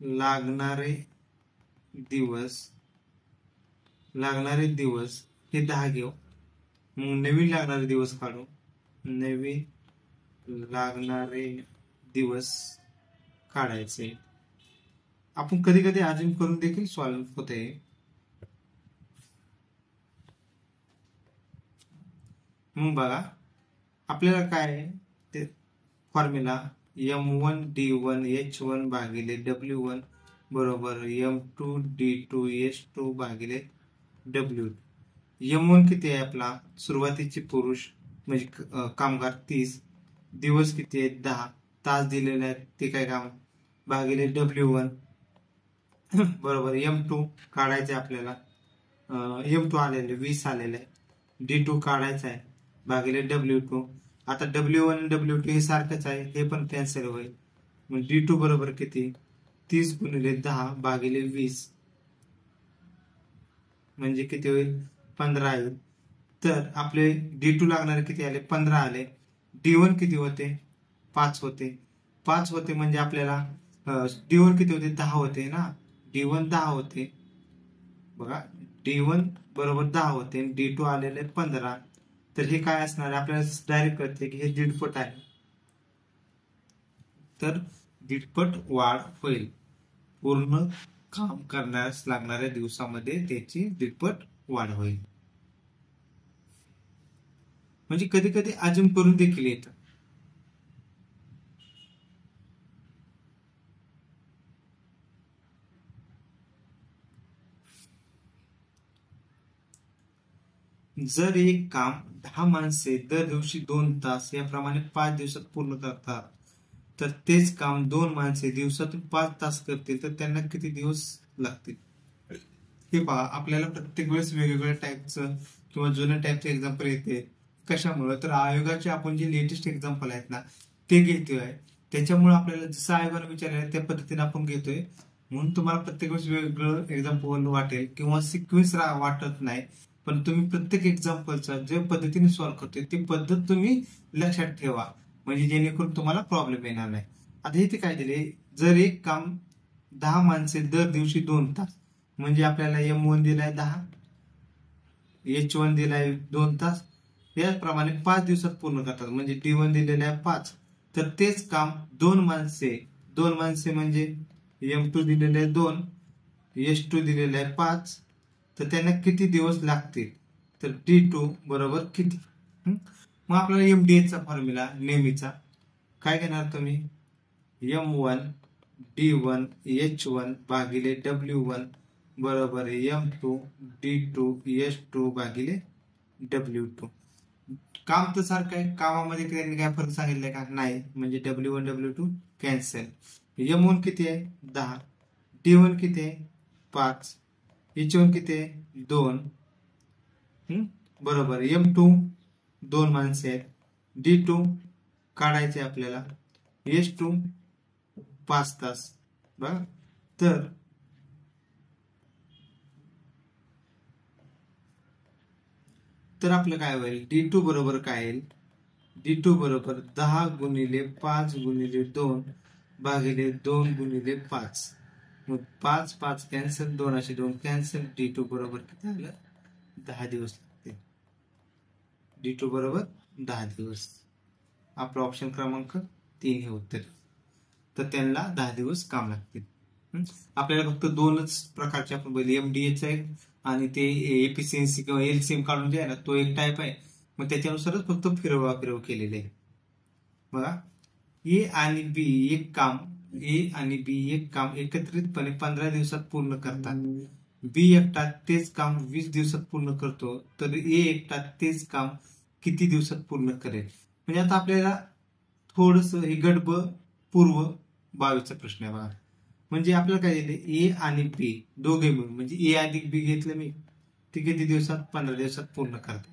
लागणारे दिवस हे 10 घेऊ. मग नवीन लागणारे दिवस काढू. नवीन लागणारे दिवस काढायचे. आपण कधी कधी अजून करून देखील सॉल्व्ह होते. मग बघा आपल्याला काय आहे ते फॉर्म्युला M1D1H1 भागिले W1 बरोबर M2D2H2 भागिले W. M1 किती आहे आपला सुरुवातीचे पुरुष म्हणजे कामगार 30, दिवस किती आहेत 10, तास दिलेले आहेत ते काय काम भागिले W1 बरोबर M2 काढायचे आपल्याला. M2 आलेले 20 आलेले. D2 काढायचा आहे भागिले W2. आता W1 आणि W2 हे सारखंच आहे, हे पण कॅन्सल होईल. मग D2 बरोबर किती 30 गुणिले 10 भागिले 20 म्हणजे किती होईल 15 येईल. तर आपले D2 लागणारे किती आले 15 आले. D1 किती होते 5 होते म्हणजे आपल्याला D1 किती होते 10 होते ना. D1 10 होते बघा. D1 बरोबर 10 होते. D2 आलेले 15. तर हे काय असणार आपल्याला डायरेक्ट कळते की हे दीडपट आहे. तर दीडपट वाढ होईल. पूर्ण काम करण्यास लागणाऱ्या दिवसामध्ये त्याची दीडपट वाढ होईल. म्हणजे कधी कधी अजून करून देखील येतं. जर एक काम 10 माणसे दर दिवशी 2 तास याप्रमाणे 5 दिवसात पूर्ण करतात, तर तेच काम 2 माणसे दिवसातून 5 तास करतील तर त्यांना किती दिवस लागतील. हे पहा आपल्याला प्रत्येक वेळेस वेगवेगळ्या टाईपचं किंवा जुन्या टाईपचं एक्झाम्पल येते. कशामुळे तर आयोगाचे आपण जे लेटेस्ट एक्झाम्पल आहेत ना ते घेतोय. त्याच्यामुळे आपल्याला जसं आयोगाने विचारलं त्या पद्धतीने आपण घेतोय. म्हणून तुम्हाला प्रत्येक वेळेस वेगवेगळं एक्झाम्पल वाटेल किंवा सिक्वेन्स वाटत नाही. पण तुम्ही प्रत्येक एक्झाम्पलचा जे पद्धतीने सॉल्व्ह करतोय ती पद्धत तुम्ही लक्षात ठेवा म्हणजे जेणेकरून तुम्हाला प्रॉब्लेम येणार नाही. आता इथे काय दिले जर एक काम 10 माणसे दर दिवशी 2 तास म्हणजे आपल्याला M1 दिलाय 10, H1 दिलाय 2 तास, याप्रमाणे 5 दिवसात पूर्ण करतात म्हणजे D1 दिलेला आहे 5. तर तेच काम 2 माणसे म्हणजे M2 दिलेले आहे 2, H2 दिलेले आहे 5. तर त्यांना किती दिवस लागतील तर D2 बरोबर किती. मग आपल्याला MDH चा फॉर्म्युला नेहमीचा काय घेणार तुम्ही M1 D1 H1 भागिले W1 बरोबर M2 D2 H2 भागिले W2. काम तर सारखं आहे. कामामध्ये त्यांनी काय फरक सांगितलाय का नाही म्हणजे W1 W2 कॅन्सल. M1 किती आहे 10, D1 किती आहे 5, H1 किती आहे 2 बरोबर M2 2 माणसे आहेत. D2 काढायचे आपल्याला, H2 5 तास बघा. तर आपलं काय होईल D2 बरोबर काय येईल D2 बरोबर 10 गुणिले 5 गुणिले 2 भागिले 2 गुणिले 5. मग 5 5 कॅन्सल 2 असे 2 कॅन्सल. D2 बरोबर किती आलं 10 दिवस लागतील. D2 बरोबर 10 दिवस. आपला ऑप्शन क्रमांक 3 हे उत्तर. तर त्यांना 10 दिवस काम लागतील. आपल्याला फक्त 2च प्रकारचे आपण बघितले MDH आहे आणि ते एफिशियन्सी किंवा LCM काढून जे आहे ना तो एक टाईप आहे. मग त्याच्यानुसारच फक्त फिरव केलेले आहे. बघा A आणि B एक काम एकत्रितपणे 15 दिवसात पूर्ण करतात. B एकटा तेच काम 20 दिवसात पूर्ण करतो तर A एकटा तेच काम किती दिवसात पूर्ण करेल. म्हणजे आता आपल्याला थोडस हे गडब पूर्व 22चा प्रश्न आहे बघा. म्हणजे आपल्याला काय दिले A आणि B दोघे मिळून म्हणजे A अधिक B घेतलं मी ते किती दिवसात 15 दिवसात पूर्ण करतो.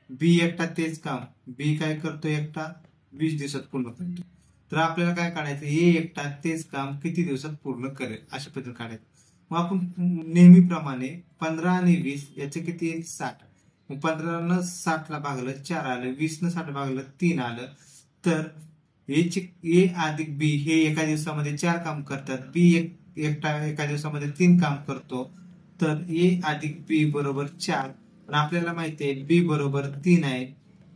B एकटा तेच काम B काय करतो एकटा 20 दिवसात पूर्ण करतो. तर आपल्याला काय काढायचं A एकटा तेच काम किती दिवसात पूर्ण करेल अशा पद्धतीने काढायचं. मग आपण नेहमीप्रमाणे 15 आणि 20 याचे किती येईल 60. मग 15 न 60 ला भागलं 4 आलं, 20 न 60 भागलं 3 आलं. तर A अधिक B हे एका दिवसामध्ये 4 काम करतात. B एका दिवसामध्ये 3 काम करतो, तर ए अधिक बी बरोबर 4. पण आपल्याला माहिती आहे बी बरोबर 3 आहे,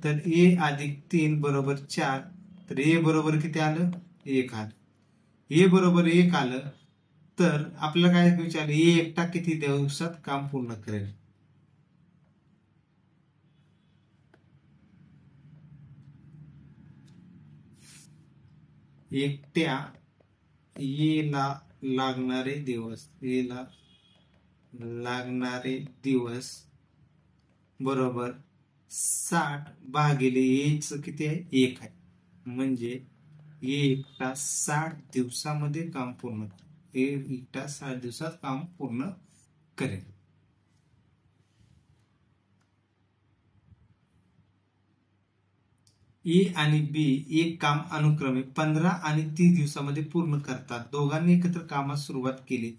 तर ए अधिक 3 बरोबर 4. तर ए बरोबर किती आलं? 1 आलं. ए बरोबर 1 आलं, तर आपल्याला काय विचारलं, ए एकटा किती दिवसात काम पूर्ण करेल? एकट्या येला लागणारे दिवस, येला लागणारे दिवस बरोबर 60 भागिले एच किती आहे? 1 आहे. म्हणजे एकटा 60 दिवसामध्ये काम पूर्ण करेल. एकटा 60 दिवसात काम पूर्ण करेल. ए आणि बी एक काम अनुक्रमे 15 आणि 30 दिवसामध्ये पूर्ण करतात. दोघांनी एकत्र कामास सुरुवात केली,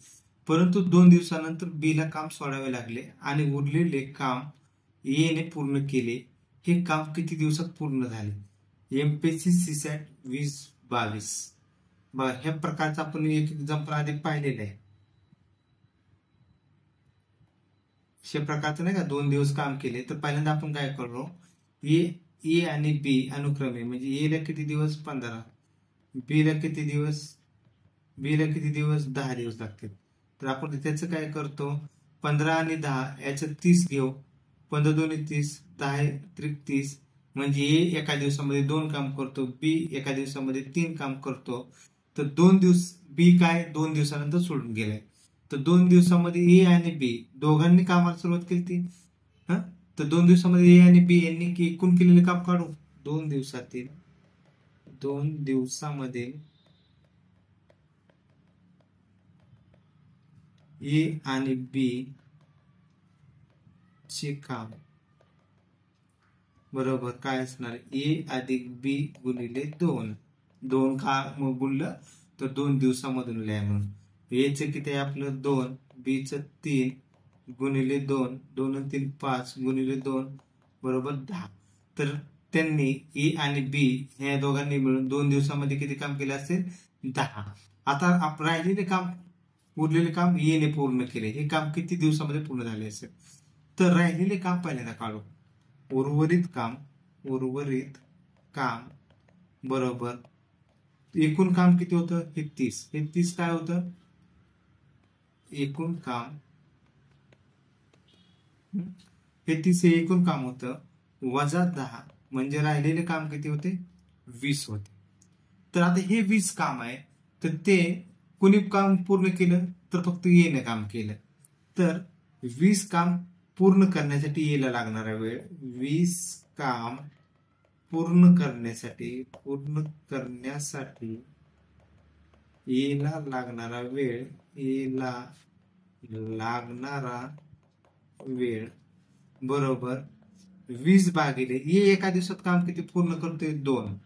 परंतु 2 दिवसानंतर बी ला काम सोडावे लागले आणि उरलेले काम ए ने पूर्ण केले. हे काम किती दिवसात पूर्ण झाले? MPSC CSAT 2022. बघा, ह्या प्रकारचा आपण एक एक्झाम्पल आधी पाहिलेलं आहे. अशा प्रकारचं नाही का, 2 दिवस काम केले, तर पहिल्यांदा आपण काय करलो, ए आणि बी अनुक्रमे, म्हणजे ए ला किती दिवस? 15. बी ला किती दिवस? 10 दिवस लागतील. तर आपण त्याचं काय करतो, 15 आणि 10 याच्यात 30 घेऊ. 15 दोन्ही 30, 10 त्रिक 30. म्हणजे ए एका दिवसामध्ये 2 काम करतो, बी एका दिवसामध्ये 3 काम करतो. तर 2 दिवस बी काय 2 दिवसानंतर सोडून गेलाय. तर 2 दिवसामध्ये ए आणि बी दोघांनी कामाला सुरुवात केली ती. तर 2 दिवसामध्ये ए आणि बी यांनी एकूण केलेले काम काढू. 2 दिवसामध्ये ए आणि बी चे काम बरोबर काय असणार? ए अधिक बी गुणिले 2. 2 का मग गुणलं तर 2 दिवसामधून लिहा म्हणून. ए चे किती आहे आपलं? 2. बी चं 3 गुणिले 2. 2 आणि 3 5 गुणिले 2 बरोबर 10. तर त्यांनी ए आणि बी ह्या दोघांनी मिळून 2 दिवसामध्ये किती काम केले असेल? 10. आता राहिलेले काम, उरलेले काम ए ने पूर्ण केले. हे काम किती दिवसामध्ये पूर्ण झाले असेल? तर राहिलेले काम पहिल्यांदा काढू. उर्वरित काम बरोबर एकूण काम किती होतं? हे 30. हे 30 काय होतं? एकूण काम. हे 30 हे एकूण काम होतं, वजा 10 म्हणजे राहिलेले काम किती होते? 20 होते. तर आता हे 20 काम आहे, तर ते कुणी काम पूर्ण केलं? तर फक्त ए ने काम केलं. तर 20 काम पूर्ण करण्यासाठी ए ला लागणारा वेळ, 20 काम पूर्ण करण्यासाठी ए ला लागणारा वेळ बरोबर 20 भागिले ए एका दिवसात काम किती पूर्ण करतोय? 2.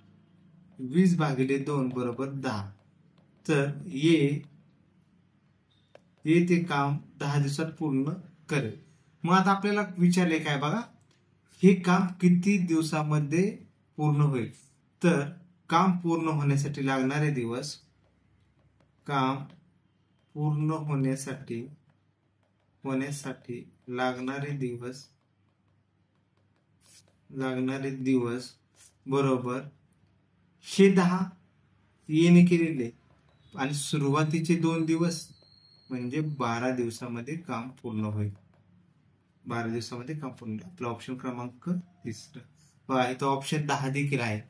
20 भागिले 2 बरोबर 10. तर ए ते काम 10 दिवसात पूर्ण करेल. मग आता आपल्याला विचारले काय बघा, हे काम किती दिवसामध्ये पूर्ण होईल? तर काम पूर्ण होण्यासाठी लागणारे दिवस, काम पूर्ण होण्यासाठी लागणारे दिवस बरोबर हे 10 येणे केलेले आणि सुरुवातीचे 2 दिवस म्हणजे 12 दिवसामध्ये काम पूर्ण होईल. 12 दिवसामध्ये काम पूर्ण. आपला ऑप्शन क्रमांक 3. इथं ऑप्शन 10 देखील आहे.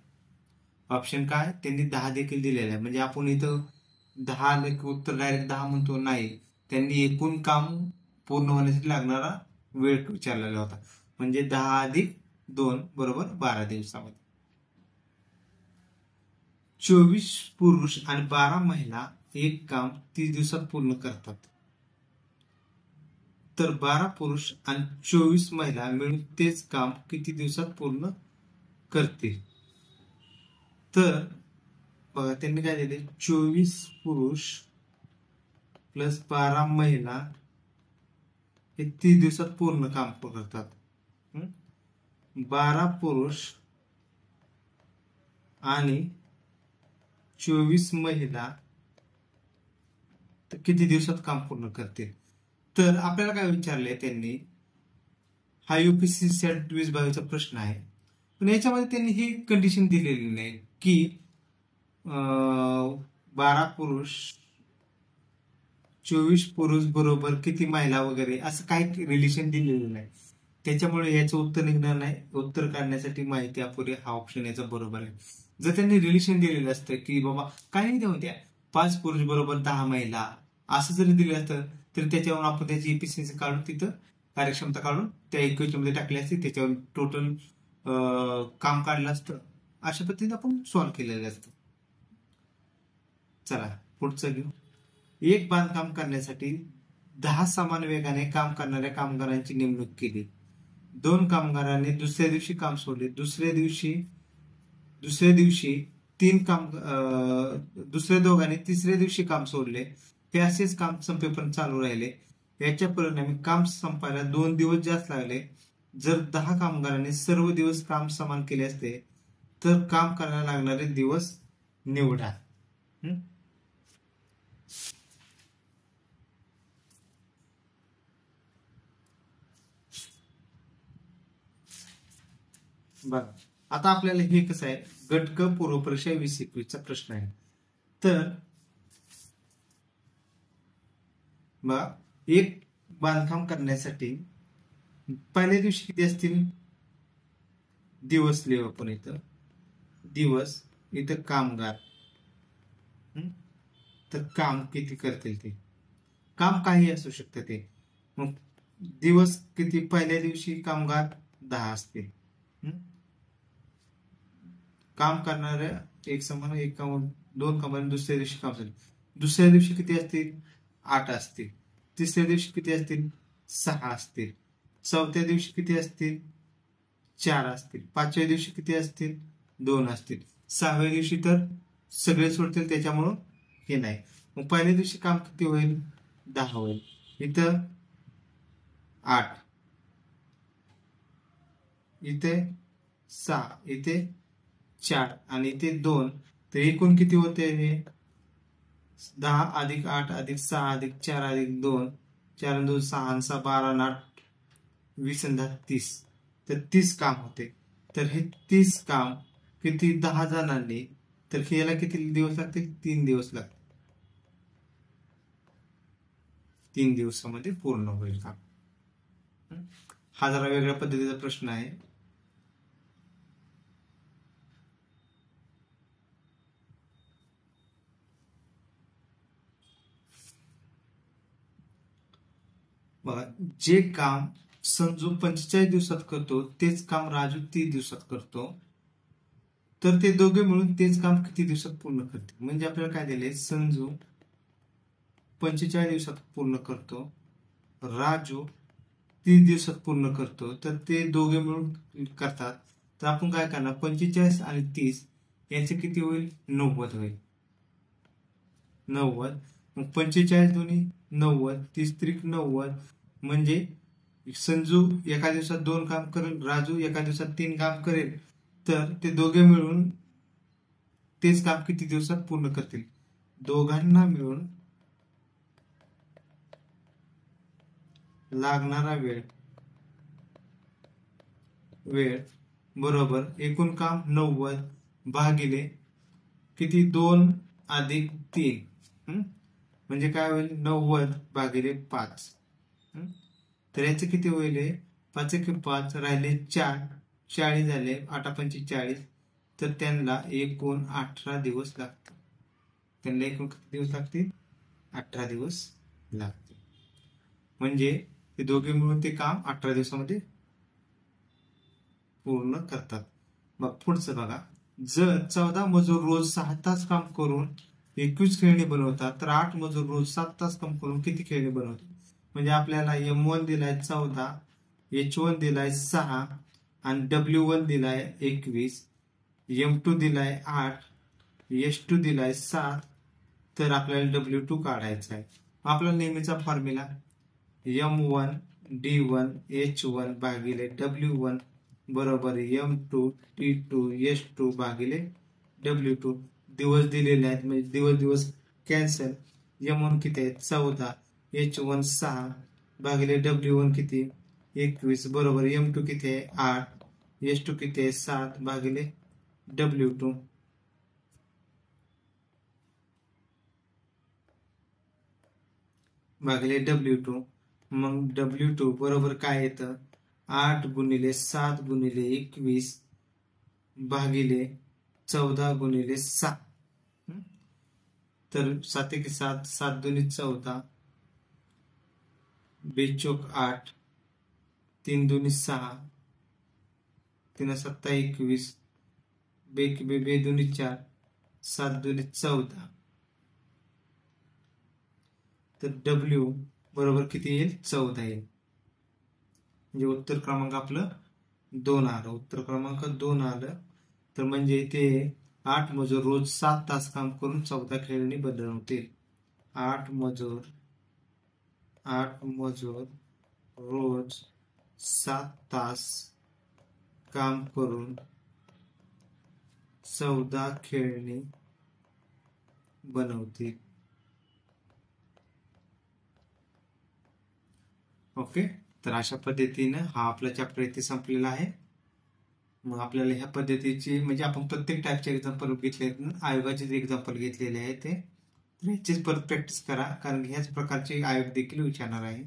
ऑप्शन काय? त्यांनी 10 देखील दिलेलं आहे. म्हणजे आपण इथं 10 उत्तर डायरेक्ट 10 म्हणतो नाही, त्यांनी एकूण काम पूर्ण होण्यासाठी लागणारा वेळ विचारलेला होता. म्हणजे 10 अधिक 2 बरोबर 12 दिवसामध्ये. 24 पुरुष आणि 12 महिला एक काम 30 दिवसात पूर्ण करतात. तर 12 पुरुष आणि 24 महिला मिळून तेच काम किती दिवसात पूर्ण करतील? तर बघा, त्यांनी काय दिले, 24 पुरुष प्लस 12 महिला हे 30 दिवसात पूर्ण काम करतात. 12 पुरुष आणि 24 महिला तर किती दिवसात काम पूर्ण करतील. तर आपल्याला काय विचारलंय त्यांनी, हा UPSC सेट 2022 चा प्रश्न आहे, पण याच्यामध्ये त्यांनी ही कंडिशन दिलेली नाही की 12 पुरुष 24 पुरुष बरोबर किती महिला वगैरे असं काही रिलेशन दिलेलं नाही. त्याच्यामुळे याचं उत्तर निघणार नाही. उत्तर काढण्यासाठी माहिती अपुरी हा ऑप्शन याचा बरोबर आहे. जर त्यांनी रिलेशन दिलेलं असतं की बाबा काही देऊ द्या 5 पुरुष बरोबर 10 महिला असं जरी दिलं असतं तर त्याच्यावर आपण त्याची इफिशियन्सी काढून तिथं कार्यक्षमता काढून त्या इक्वेशन मध्ये टाकली असती, त्याच्यावर टोटल काम काढलं असतं. अशा पद्धतीने आपण सॉल्व्ह केलेलं असतं. चला पुढचं घेऊ. एक बांधकाम करण्यासाठी 10 समान वेगाने काम करणाऱ्या कामगारांची नेमणूक केली. 2 कामगारांनी दुसऱ्या दिवशी काम सोडले. दुसऱ्या दिवशी दुसऱ्या दोघांनी तिसऱ्या दिवशी काम सोडले. हे असेच काम संपेपर्यंत चालू राहिले. याच्या परिणामी काम संपायला 2 दिवस जास्त लागले. जर 10 कामगारांनी सर्व दिवस काम समान केले असते तर काम करायला लागणारे दिवस निवडा. बघा आता आपल्याला हे कसं आहे, गट क पूर्व परीक्षा 2021 चा प्रश्न आहे. तर बघा एक बांधकाम करण्यासाठी पहिल्या दिवशी किती असतील दिवस लिहू आपण इथं. दिवस इथं कामगार, तर काम किती करतील ते, काम काही असू शकतं ते. मग दिवस किती, पहिल्या दिवशी कामगार 10 असतील. काम करणाऱ्या एक समान एक काम 2 कामगार दुसऱ्या दिवशी काम झाले. दुसऱ्या दिवशी किती असतील 8 असतील. तिसऱ्या दिवशी किती असतील 6 असतील. चौथ्या दिवशी किती असतील 4 असतील. 5व्या दिवशी किती असतील 2 असतील. 6व्या दिवशी तर सगळे सोडतील त्याच्यामुळं हे नाही. मग पहिल्या दिवशी काम किती होईल 10 होईल. इथं 8, इथे 6, इथे 4 आणि इथे 2, तर एकूण किती होते हे 10 अधिक 8 अधिक 6 अधिक 4 अधिक 2, 4 आणि 2 6 आणि 6 12 आणि 8 20 आणि 10 30, तर 30 काम होते. तर हे 30 काम किती 10 जणांनी, तर याला किती दिवस लागतील 3 दिवस लागतील. 3 दिवसामध्ये पूर्ण होईल काम. हा जरा वेगळ्या पद्धतीचा प्रश्न आहे. बघा जे काम संजू 45 दिवसात करतो तेच काम राजू 30 दिवसात करतो, तर ते दोघे मिळून तेच काम किती दिवसात पूर्ण करतील. म्हणजे आपल्याला काय दिले, संजू 45 दिवसात पूर्ण करतो, राजू 30 दिवसात पूर्ण करतो, तर ते दोघे मिळून करतात. तर आपण काय करणार 45 आणि 30 यांचे किती होईल 90 होईल. 90 मग 45 दोन्ही 90, 30 त्रिक 90, म्हणजे संजू एका दिवसात 2 काम करेल, राजू एका दिवसात 3 काम करेल, तर ते दोघे मिळून तेच काम किती दिवसात पूर्ण करतील. दोघांना मिळून लागणारा वेळ बरोबर एकूण काम 90 भागिले किती 2 अधिक 3, म्हणजे काय होईल 90 भागिले 5. तर याचे किती होईल 5 एक 5 राहिले 4, 40 झाले 8 पंचे 40, तर त्यांना एकूण 18 दिवस लागतील. त्यांना एकूण किती दिवस लागतील 18 दिवस लागतील. म्हणजे ते दोघे मिळून ते काम 18 दिवसामध्ये पूर्ण करतात. मग पुढचं बघा, जर 14 मजूर रोज 6 तास काम करून 21 खेळणी बनवतात, तर 8 मजूर रोज 7 तास काम करून किती खेळणी बनवतात. म्हणजे आपल्याला M1 दिलाय 14, H1 दिलाय 6 आणि W1 दिलाय 21, M2 दिलाय 8, H2 दिलाय 7, तर आपल्याला W2 काढायचा आहे. आपला नेहमीचा फॉर्म्युला M1 D1 H1 भागिले W1 बरोबर M2 T2 H2 भागिले W2. दिवस दिलेले आहेत म्हणजे दिवस कॅन्सल, M1 किती आहे 14, H1 6 भागिले W1 किती 21 बरोबर M2 किती आहे 8, H2 किती आहे 7 भागिले W2 भागिले W2. मग W2 बरोबर काय येतं 8 गुणिले 7 गुणिले 21 भागिले 14 गुणिले 6. तर 7 1 7 7 2 14 बेचोक 8 3 2 6 3 7 21 बे 2 4 7 2 14. तर W बरोबर किती येईल 14 येईल. म्हणजे उत्तर क्रमांक आपलं 2 आलं. उत्तर क्रमांक 2 आलं. तर म्हणजे ते 8 मजूर रोज 7 तास काम करून 14 खेळणी बनवतील. 8 मजूर रोज 7 तास काम करून 14 खेळणी बनवतील. ओके. तर अशा पद्धतीनं हा आपला चॅप्टर इथे संपलेला आहे. मग आपल्याला ह्या पद्धतीची म्हणजे आपण प्रत्येक टाईपचे एक्झाम्पल घेतले, आयोगाचे जे एक्झाम्पल घेतलेले आहे ते ह्याचीच परत प्रॅक्टिस करा, कारण ह्याच प्रकारचे आयोग देखील विचारणार आहे.